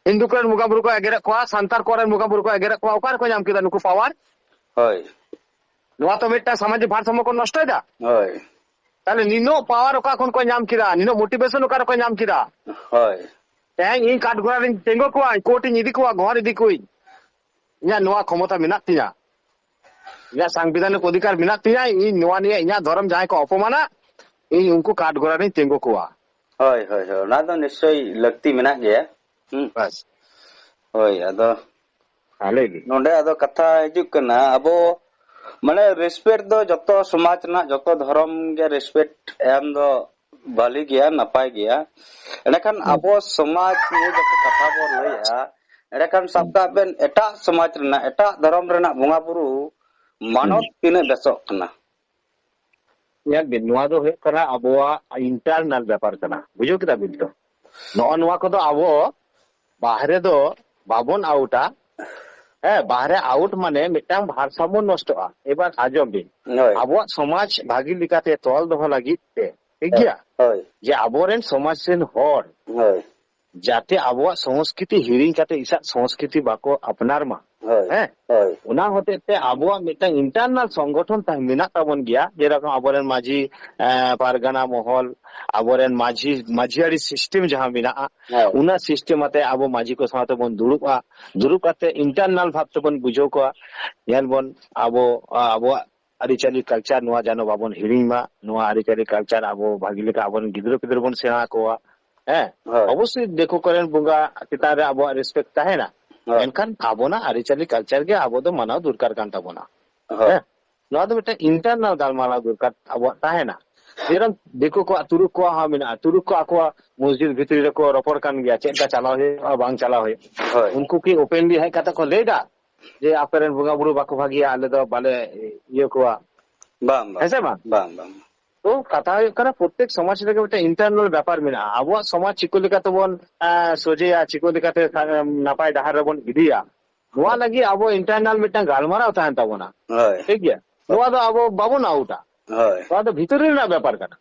হিন্দু করেন মুগা বুড়ো কো এগেরে কোয়া সান্তার করেন মুগা বুড়ো কো এগেরে কোয়া কার কো নাম কিদা নুকু পাওয়ার Hoi. নোয়া তো মিটটা সামাজিক ভারসাম্য কোন নষ্ট হইদা Hoi. তাহলে নিনো পাওয়ার ওকা কোন কো নাম কিদা নিনো মোটিভেশন ওকার কো নাম কিদা Hoi. তেং ই কাট গোড়ারিন তেঙ্গো কোয়া কোটি ইদি কোয়া ঘর ইদি কই ইয়া নোয়া ক্ষমতা মিনাক তিয়া ইয়া সাংবিধানিক অধিকার মিনাক তিয়া ই নোয়া নিয়ে ইয়া ধর্ম যাই কো অপমানা ই উনকু কাট গোড়ারিন তেঙ্গো কোয়া Hoi. Hoi. Hoi. Ona do nischoi lakti menak gaya. Bus Hoi. Ado তাহলে nonde ado katha hijuk kana abo mane respect do joto samaj na joto dhorom ge respect em do bali gaya napai gaya enakan abo samaj ni joto katha bo laya enakan sabta ben eta samaj rena eta dhorom rena bonga buru manot tine besok kana ᱧᱮᱞ ᱵᱤᱱ ᱱᱚᱣᱟ ᱫᱚ ᱦᱩᱭᱩᱜ ᱠᱟᱱᱟ ᱟᱵᱚᱣᱟᱜ internal ᱵᱮᱯᱟᱨ ᱠᱟᱱᱟ ᱵᱩᱡᱷᱟᱹᱣ ᱠᱮᱫᱟ ᱵᱤᱱ ᱛᱚ ᱱᱚᱜᱼᱚ ᱱᱚᱣᱟ ᱠᱚᱫᱚ ᱟᱵᱚ ᱵᱟᱦᱨᱮ ᱫᱚ ᱵᱟᱵᱚᱱ ᱟউᱴᱟ বাহরে আউট মানে মিটাং ভারসাম্য নষ্ট'a এবার আজম বিন Hoi. আবহাওয়া সমাজ ভাগি লিকাতে তল দহ লাগি ঠিক গিয়া Hoi. যে আবরেন সমাজ সেন হর Hoi. যাতে আবহাওয়া সংস্কৃতি হিরিং কাতে ইসা সংস্কৃতি বাকো আপনার মা Hoi. হ্যাঁ Hoi. ওনা হতে আবহাওয়া মিটাং ইন্টারনাল সংগঠন তাই মিনা তাবন গিয়া যেরকম আবরেন মাঝি পারগানা মহল আবরেন মাঝিয়ারি সিস্টেম যাহা মিনা উনা সিস্টেম আতে আবো মাঝি কো সাথে বন দুরুপ কাতে ইন্টারনাল ভাব তবন বুঝো কো ইয়ান বন আবো আরিচালি কালচার নোয়া জানো বাবন হিরিং মা নোয়া আরিচালি কালচার আবো ভাগিলেকা আবন গিদ্র পিদ্র বন সেনা কোয়া হ্যাঁ অবশ্যই দেখো করেন বুঙ্গা চিতারে আবো রেসপেক্ট তাহে না এনখান আবো না আরিচালি কালচার গে আবো তো মানাও দরকার কান তাবো না হ্যাঁ নোয়া তো একটা ইন্টারনাল গালমালা দরকার আবো তাহে না যেরকম দেখো কো তুরুক কো হা মিনা তুরুক কো আকো মসজিদ ভিতরি রে কো রপর কান গিয়া চেটা চালাও হে বাং চালাও হে উনকু কি ওপেনলি है কথা কো লেডা যে আপেরেন বুঙ্গা বুড়ো বাকো ভাগিয়া আলে তো বালে ইয়ে কোয়া Bam. হ্যাঁ বাং Bam. Bam. তো কথা হয়ে কারণ প্রত্যেক সমাজ থেকে একটা ইন্টারনাল ব্যাপার মেনা আবহাওয়া সমাজ চিকলিকা তবন সোজেয়া চিকলিকাতে নাপাই ডাহার বন ইদিয়া নোয়া লাগি আবো ইন্টারনাল মিটাং গালমারাও তাহেন তাবনা Hoi. ঠিক গিয়া নোয়া তো আবো বাবো না ওটা Hoi. নোয়া তো ভিতরের না ব্যাপার কানা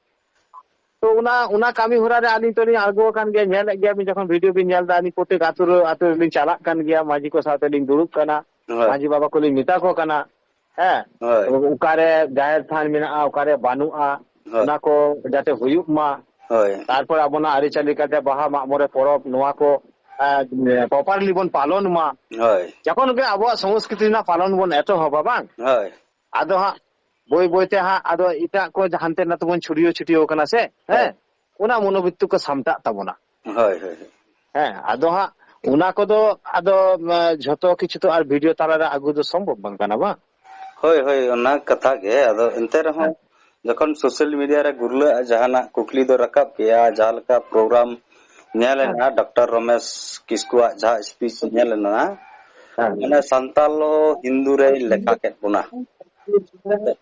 তো ওনা কামি হরারে আনি তো আগো কান গিয়া ᱧᱮᱞ গিয়া আমি যখন ভিডিও বিন ᱧᱮᱞ দা আনি প্রত্যেক আতুর লিং চালাক কান গিয়া মাঝি কো সাথে লিং দুড়ুব কানা মাঝি বাবা কো লিং মিতা কো কানা হ্যাঁ উকারে জাহের থান মেনা উকারে বানুআ ওনা কো যাতে হুয়ুক মা Hoi. তারপর আবনা আরিচালি কাতে বাহা মামরে পরব নোয়া কো প্রপারলি বন পালন মা Hoi. যখন গে আবহাওয়া সংস্কৃতি না পালন বন এত হবা বাং Hoi. আদো হা বই বইতে হা আদো ইটা কো জানতে না তবন ছড়িও কানা সে হ্যাঁ ওনা মনোবৃত্তি কো সামটা তাবনা Hoi. Hoi. হ্যাঁ আদো হা ওনা কো দো আদো যত কিছু তো আর ভিডিও তালারে আগু দো সম্ভব বাং কানা বা Hoi. Hoi. Ona katha ge ado ente rehon যখন সোশ্যাল মিডিয়া রে গুরলে জাহানা কুকলি do rakap ya jahalka program nyalena Dr. Ramesh Kiskuwa jaha speech nyalena mane santalo hindu re lekha ket buna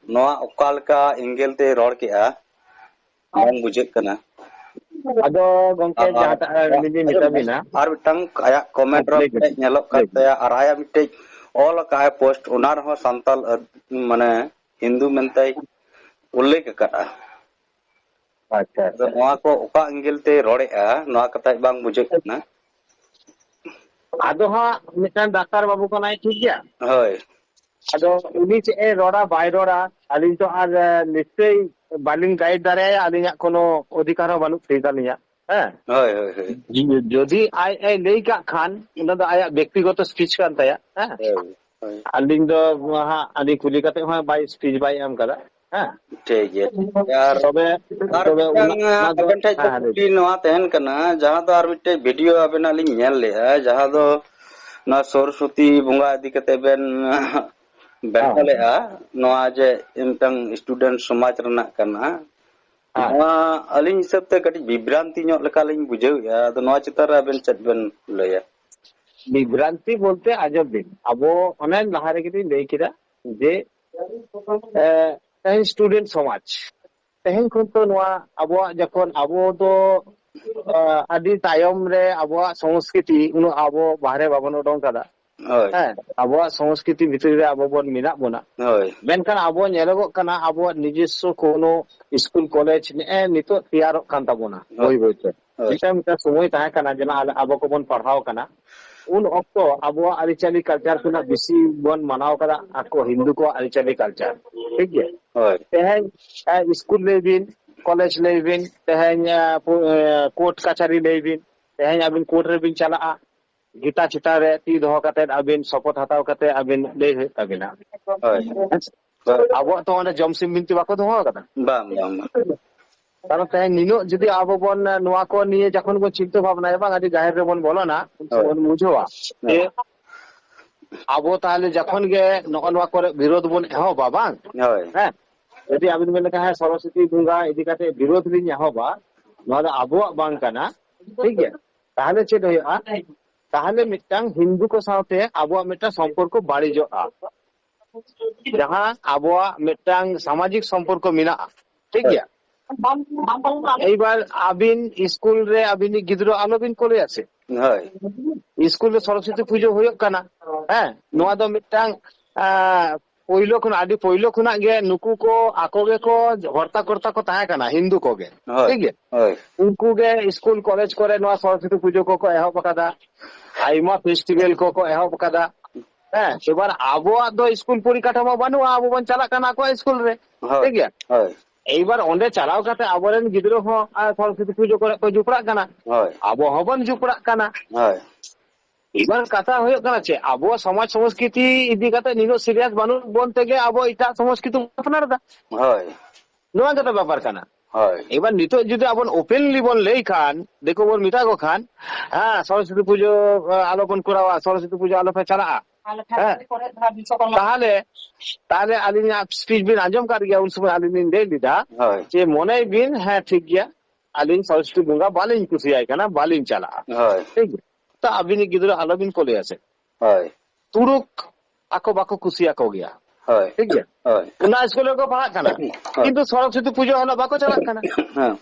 noa okalka ingel te ror ke a bang bujek kana. ado gongke jahatak lini mita bina Ar mitang ayak comment ro nyelok kan taya ar aya mitte all ka post onar ho santal mane Hindu mentai ullek akada. acha ᱟᱫᱚ ᱱᱚᱣᱟ ᱠᱚ ᱚᱠᱟ ᱮᱸᱜᱮᱞ ᱛᱮ ᱨᱚᱲᱮᱜᱼᱟ ᱱᱚᱣᱟ ᱠᱟᱛᱷᱟ ᱵᱟᱝ ᱵᱩᱡᱷᱟᱹᱜ ᱠᱟᱱᱟ ado ha mitan daktar babu kanai thik gaya ᱦᱳᱭ ado uni che e roda bai roda alin to ar nischoi balin guide daraya alinya kono odhikar ho banuk thik alinya ᱦᱳᱭ ᱦᱳᱭ ᱦᱳᱭ যদি আই আই লই কাক খান ওনা দো আয়া ব্যক্তিগত স্পিচ কান তায়া ᱦᱳᱭ ᱦᱳᱭ আলিং দো হা আলি কুলি কাতে হা বাই স্পিচ বাই এম কাদা ᱴᱷᱤᱠ ᱜᱮᱭᱟ ᱟᱨ তবে ᱟᱨ তবে ᱢᱤᱫᱴᱟᱝ ওনা দো ᱟᱵᱮᱱ ᱴᱷᱮᱡ ᱫᱚ ᱠᱩᱠᱞᱤ ᱱᱚᱣᱟ ᱛᱟᱦᱮᱱ ᱠᱟᱱᱟ ᱡᱟᱦᱟᱸ ᱫᱚ ᱟᱨ ᱢᱤᱫᱴᱮᱡ ᱵᱷᱤᱰᱤᱭᱳ ᱟᱵᱮᱱᱟᱜ ᱞᱤᱧ ᱧᱮᱞ ᱞᱮᱜᱼᱟ ᱡᱟᱦᱟᱸ ᱫᱚ ᱱᱚᱣᱟ ᱥᱚᱨᱚᱥᱚᱛᱤ ᱵᱚᱸᱜᱟ ᱤᱫᱤ ᱠᱟᱛᱮ ᱵᱮᱱ ᱵᱮᱱᱟᱣ ᱞᱮᱜᱼᱟ ᱱᱚᱣᱟ ᱡᱮ ᱢᱤᱫᱴᱟᱝ ᱥᱴᱩᱰᱮন্ᱴ ᱥᱚᱢᱟᱡᱽ ᱨᱮᱱᱟᱜ ᱠᱟᱱᱟ ᱱᱚᱣᱟ ᱟᱹᱞᱤᱧ ᱦᱤᱥᱟᱹᱵ ᱛᱮ ᱠᱟᱹᱴᱤᱡ ᱵᱤᱵᱽᱨᱟᱱᱛᱤ ᱧᱚᱜ ᱞᱮᱠᱟᱞᱤᱧ ᱵᱩᱡᱷᱟᱹᱣᱮᱜᱼᱟ ᱟᱫᱚ ᱱᱚᱣᱟ ᱪᱮᱛᱟᱱ ᱨᱮ ᱟᱵᱮᱱ ᱪᱮᱫ ᱵᱮᱱ ᱞᱟᱹᱭᱟ বিভ্রান্তি বলতে আজব দিন আবো অনেক লাহারে কিন্তু লই কিরা যে তেহেন স্টুডেন্ট সমাজ তেহেন কিন্তু নোয়া আবো যখন আবো তো আদি তায়ম রে আবো সংস্কৃতি উনো আবো বাহারে বাবন উডং কাদা ᱦᱳᱭ আবো সংস্কৃতি ভিতরে রে আবো বন মিনা বোনা ᱦᱳᱭ মেনখান আবো নেলগক কানা আবো নিজস্ব কোনো স্কুল কলেজ নিতো তৈয়ারক কান তাবোনা বই বইতে ᱦᱳᱭ মিটা সময় তাহে কানা যেন আবো কো বন পড়াও কানা उन ऑक्टो अबुआ अरिचाली कल्चर खुना बिसी बन मनाव कदा आको हिंदू को अरिचाली कल्चर ठीक है ᱦᱳᱭ तेहेन स्कूल लेबिन कॉलेज लेबिन तेहेन कोर्ट कचहरी लेबिन तेहेन अबिन कोर्ट रे बिन चला गीता चिता रे ती दोह कते अबिन शपथ हताव कते अबिन ले अबिना ᱦᱳᱭ अबुआ तो ओने जमसिम बिनती बाको दोह कदा ᱵᱟᱝ ᱵᱟᱝ ᱵᱟᱝ কারণ তাই নিনো যদি আবো বন নোয়া কো নিয়ে যখন বন চিন্তা ভাবনা এবং আদি গাহের রে বন বলো না বন বুঝোয়া যে আবো তাহলে যখন গে নগা নোয়া করে বিরোধ বন এহবা বাং ᱦᱳᱭ হ্যাঁ যদি আবিন মেনে কাহে সরস্বতী বঙ্গা ইদি কাতে বিরোধ লিন এহবা নোয়া দো আবোয়াক বাং কানা ঠিক আছে তাহলে চেদ হইয়া তাহলে মিটাং হিন্দু কো সাথে আবোয়াক মিটাং সম্পর্ক বাড়ি যোয়া যাহা আবোয়াক মিটাং সামাজিক সম্পর্ক মিনা ঠিক আছে এইবার আবিন স্কুল রে আবিন গিদ্র আলোবিন করে আছে ᱦᱳᱭ স্কুল রে সরস্বতী পুজো হইক কানা হ্যাঁ নোয়া দো মিটাং পয়লো খুন আদি পয়লো খুনা গে নুকু को आको गे को हर्ता करता को ताहे काना हिंदू को गे ठीक है ᱦᱳᱭ उनको गे स्कूल कॉलेज करे नोआ सरस्वती पुजो को एहब कादा आइमा फेस्टिवल को एहब कादा হ্যাঁ এবার আবো দো স্কুল পরিকাঠামো বানু আবো বন চালা কানা को স্কুল রে ঠিক আছে ᱦᱳᱭ এইবার অন্ডে চালাও কাতে আবরেন গিদ্র হো সরস্বতী পুজো করে কো জুপড়া কানা ᱦᱳᱭ আবো হবন জুপড়া কানা ᱦᱳᱭ এবার কথা হয়ে কানা চে আবো সমাজ সংস্কৃতি ইদি কাতে নিনো সিরিয়াস বানু বন থেকে আবো এটা সংস্কৃতি আপনার দা ᱦᱳᱭ নোয়া কাতে ব্যাপার কানা ᱦᱳᱭ এবার নিতো যদি আপন ওপেনলি বন লেই খান দেখো বল মিটা গো খান হ্যাঁ সরস্বতী পুজো আলোপন করাওয়া সরস্বতী পুজো আলোপে চালা তাহলে তাহলে আলিনী স্পিচ বিন আজম কার গিয়া উন সময় আলিনী দে দিদা ᱦᱳᱭ যে মনে বিন হ্যাঁ ঠিক গিয়া আলিন সরস্বতী বঙ্গা বালিন খুশি আয় কানা বালিন চালা ᱦᱳᱭ ঠিক তা আবিনি গিদ্র আলোবিন কোলে আছে ᱦᱳᱭ তুরুক আকো বাকো খুশি আকো গিয়া ᱦᱳᱭ ঠিক গিয়া ᱦᱳᱭ উনা স্কুলে কো পাড়া কানা কিন্তু সরস্বতী পুজো হলো বাকো চালা কানা ᱦᱮᱸ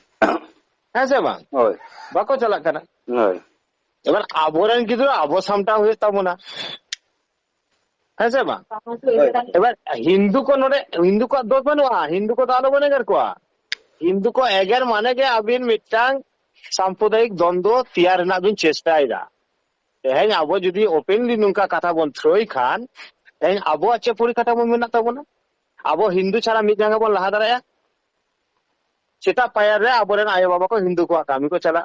হ্যাঁ সে বাং ᱦᱳᱭ বাকো চালা কানা ᱦᱳᱭ এবার আবরেন গিদ্র আবো সামটা হয়ে তাবো না হ্যাঁ সে বাং এবার হিন্দু को नोडे हिंदू को दोष बनुआ हिंदू को तो आलो बनेगर को हिंदू को एगर माने के अबिन मिटांग सांप्रदायिक द्वंद्व तैयार ना बिन चेष्टायदा तेहेन आबो जुदी ओपनली नुंका कथा बन थ्रोई खान तेहेन आबो अच्छे परिकाठामो मेना ताबोना आबो हिंदू छाड़ा मिद जांगा बन लहा दाड़ाया सेटा पायर रे आबोरेन आयो बाबा को हिंदू को कामी को चला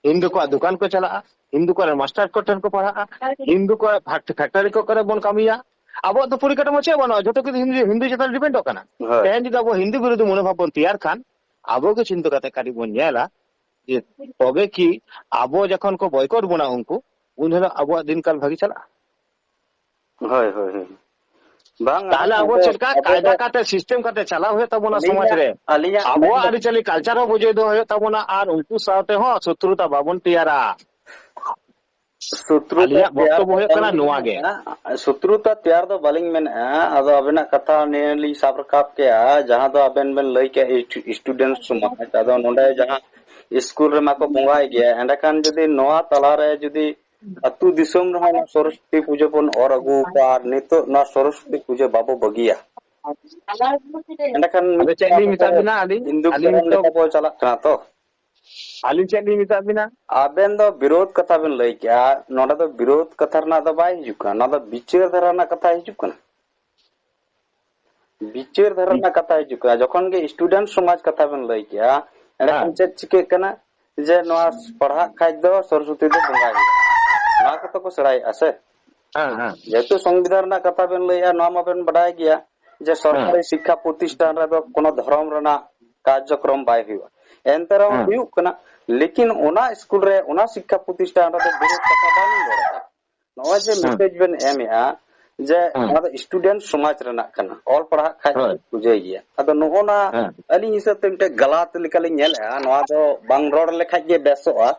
हिंदू को दुकान को चला हिंदू को मास्टर को टन को पढ़ा हिंदू को फैक्ट्री को करे बन कामिया अब तो परिकाठामो चे बनो जो तो हिंदू हिंदू चेतन डिपेंड होकना तेहेन जुदी आबो हिंदू विरुद्ध मनोभाव बन तैयार खान आबो के चिंता कते काटी बन नेला যে তবে কি আবো যখন কো বয়কট বনা উনকু উন হলো আবো দিনকাল ভাগি চালা ᱦᱳᱭ ᱦᱳᱭ ᱦᱳᱭ ᱵᱟᱝ তাহলে আবো চেকা কায়দা কাটে সিস্টেম কাটে চালা হয়ে তাবনা সমাজ রে ᱟᱹᱞᱤᱧᱟᱜ আবো আরিচালি কালচার হো বুঝে দো হয়ে তাবনা আর উনকু সাথে হো শত্রুতা বাবন তিয়ারা ᱟᱹᱞᱤᱧᱟᱜ ᱵᱚᱠᱛᱚᱵᱽᱵᱚ ᱦᱩᱭᱩᱜ ᱠᱟᱱᱟ ᱱᱚᱣᱟ ᱜᱮ ᱥᱩᱛᱨᱩᱛᱟ ᱛᱮᱭᱟर ᱫᱚ ᱵᱟᱹᱞᱤᱧ ᱢᱮᱱᱮᱜᱼᱟ ᱟᱫᱚ ᱟᱵᱮᱱᱟᱜ ᱠᱟᱛᱷᱟ ᱱᱤᱭᱟᱹ ᱞᱤᱧ ᱥᱟᱵ ᱨᱟᱠᱟᱵ ᱠᱮᱜᱼᱟ ᱡᱟᱦᱟᱸ ᱫᱚ ᱟᱵᱮᱱ ᱵᱮᱱ ᱞᱟᱹᱭ ᱠᱮᱜᱼᱟ ᱥᱴᱩᱰᱮন্ট ᱥᱚᱢᱟᱡᱽ ᱟᱫᱚ ᱱᱚᱰᱮ ᱡᱟᱦᱟᱸ स्कूल ᱨᱮᱢᱟ ᱠᱚ ᱵᱚᱸᱜᱟᱭ ᱜᱮᱭᱟ ᱮᱸᱰᱮᱠᱷᱟᱱ ᱡᱩᱫᱤ ᱱᱚᱣᱟ ᱛᱟᱞᱟᱨᱮ ᱡᱩᱫि ᱟᱹᱛᱩ ᱫᱤᱥᱚᱢ ᱨᱮᱦᱚᱸ ᱥᱚᱨᱚᱥᱚᱛᱤ ᱯᱩᱡᱟᱹ ᱵᱚᱱ ᱚᱨ ᱟᱹᱜᱩ ᱠᱟᱜᱼᱟ ᱟᱨ ᱱᱤᱛᱚᱜ ᱱᱚᱣᱟ ᱥᱚᱨᱚᱥᱚᱛᱤ ᱯᱩᱡᱟᱹ ᱵᱟᱵᱚ ᱵᱟᱹᱜᱤᱭᱟ ᱮᱸᱰᱮᱠᱷᱟᱱ ᱟᱫᱚ ᱪᱮᱫ ᱞᱤᱧ ᱢᱮᱛᱟ ᱵᱤᱱᱟ ᱦᱤᱱᱫᱩ ᱟᱹᱞᱤᱧ ᱫᱷᱚᱨᱚᱢ ᱛᱚ ᱞᱮᱠᱟ ᱵᱚ ᱪᱟᱞᱟᱜ ᱠᱟᱱᱟ ᱛᱚ ᱟᱹᱞᱤᱧ ᱪᱮᱫ ᱞᱤᱧ ᱢᱮᱛᱟ ᱵᱤᱱᱟ ᱟᱵᱮᱱ ᱫᱚ ᱵᱤᱨᱳধ ᱠᱟᱛᱷᱟ ᱵᱮᱱ ᱞᱟᱹᱭ ᱠᱮᱜᱼᱟ ᱱᱚᱰᱮ ᱫᱚ ᱵᱤᱨᱳধ ᱠᱟᱛᱷᱟ ᱨᱮᱱᱟᱜ ᱫᱚ ᱵᱟᱭ ᱦᱤᱡᱩᱜ ᱠᱟᱱᱟ ᱱᱚᱣᱟ ᱫᱚ ᱵᱤᱪᱟᱹᱨ ᱫᱷᱟᱨᱟ ᱨᱮᱱᱟᱜ ᱠᱟᱛᱷᱟ ᱦᱤᱡᱩᱜ ᱠᱟᱱᱟ ᱵᱤᱪᱟᱹᱨ ᱫᱷᱟᱨᱟ ᱨᱮᱱᱟᱜ ᱠᱟᱛᱷᱟ ᱦᱤᱡᱩᱜ ᱠᱟᱱᱟ ᱡᱚᱠᱷᱚᱱ ᱜᱮ ᱥᱴᱩᱰᱮন্ট ᱥᱚᱢᱟᱡᱽ ᱠᱟᱛᱷᱟ ᱵᱮᱱ ᱞᱟᱹᱭ ᱠᱮᱜᱼᱟ ᱮᱸᱰᱮᱠᱷᱟᱱ ᱦᱮᱸ ᱪᱮᱫ ᱪᱤᱠᱟᱹᱜ ᱠᱟᱱᱟ ᱡᱮ ᱱᱚᱣᱟ ᱯᱟᱲᱦᱟᱜ ᱠᱷᱟᱡ ᱫᱚ ᱥᱚᱨᱚᱥᱚᱛᱤ ᱫᱚ ᱵᱚᱸᱜᱟᱭ ᱦᱩᱭᱩᱜᱼᱟ ᱱᱚᱣᱟ ᱠᱚᱛᱚ ᱠᱚ ᱥᱮᱬᱟᱭᱮᱜᱼᱟ ᱥᱮ ᱦᱮᱸ ᱦᱮᱸ যেহেতু সংবিধান রᱮᱱᱟᱜ কথা বেন লইয়া নওয়া মাবেন বাডাই গিয়া যে ᱦᱮᱸ সরকারি শিক্ষা প্রতিষ্ঠান রে কোনো ধর্ম রেনা কার্যক্রম বাই হুয়া এনতে রহ ᱦᱮᱸ হুᱭᱩᱜ ᱠᱟᱱᱟ লেকিন ওনা স্কুল রে ওনা শিক্ষা প্রতিষ্ঠান রে বিরোধ কথা বানি গড়া নয় যে ᱦᱮᱸ মেসেজ বেন এমএয়া যে ᱦᱮᱸ ওনা স্টুডেন্ট সমাজ রেনা কানা অল পড়া খাই ᱦᱳᱭ বুঝাই গিয়া আদো নগনা ᱦᱮᱸ আলি হিসাব তে মিটে গালাত লেকালি নেলয়া নওয়া দো বাং রড় লেখাই গে বেসোয়া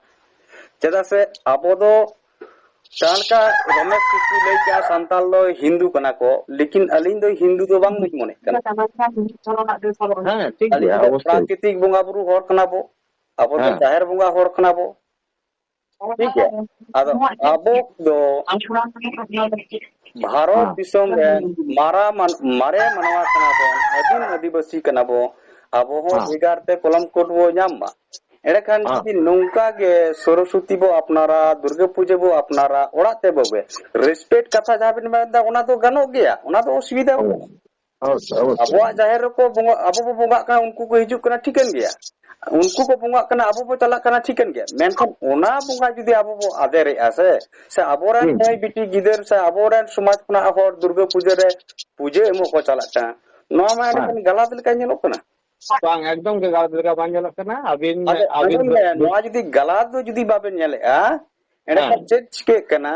চেদা সে আবো দো Tanka Ramesh Kisu lay kya santal do Hindu kana ko lekin alin do Hindu do bang mone kana হ্যাঁ ঠিক alin গিয়া do অবশ্যই prakritik bunga buru hor kana bo abo do হ্যাঁ jahir bunga hor kana bo ঠিক है ado abo do Bharat হ্যাঁ disam re mare manawa kana bo adin adibasi kana bo abo ho হ্যাঁ bhegar te kolam kod bo nyamma এরখান হ্যাঁ যদি নৌকা গে সরস্বতী বো আপনারা দুর্গা পূজা বো আপনারা ওড়াতে ববে রেসপেক্ট কথা যাবেন মানে ওনা তো গানো গিয়া ওনা তো অসুবিধা বানুয়া অবশ্যই অবশ্যই আবো জাহের কো বঙ্গা আবো বো বঙ্গা কানা উনকু কো হিজুক কানা ঠিকান গিয়া উনকু কো বঙ্গা কানা আবো বো চালাক কানা ঠিকান গিয়া মেনখান ওনা বঙ্গা যদি আবো বো আদেরে আছে সে আবোরান হুম নয় বিটি গিদের সে আবোরান সমাজ খনা হর দুর্গা পূজা রে পূজা এমো কো চালাক কানা নোয়া মা হ্যাঁ এখানে গালাত লেকা ñelok kana bang একদম গে গাল লেখা বাং ᱧᱮᱞᱚᱜ ᱠᱟᱱᱟ ᱟᱹᱵᱤᱱ ᱟᱫᱚ ᱟᱹᱵᱤᱱ ᱟᱸᱡᱚᱢ ᱢᱮ ᱱᱚᱣᱟ ᱡᱩᱫᱤ ᱜᱟᱞᱟᱛ ᱫᱚ ᱡᱩᱫᱤ ᱵᱟᱵᱮᱱ ᱧᱮᱞᱮᱜᱼᱟ ᱮᱸᱰᱮᱠᱷᱟᱱ ᱪᱮᱫ ᱪᱤᱠᱟᱹᱜ ᱠᱟᱱᱟ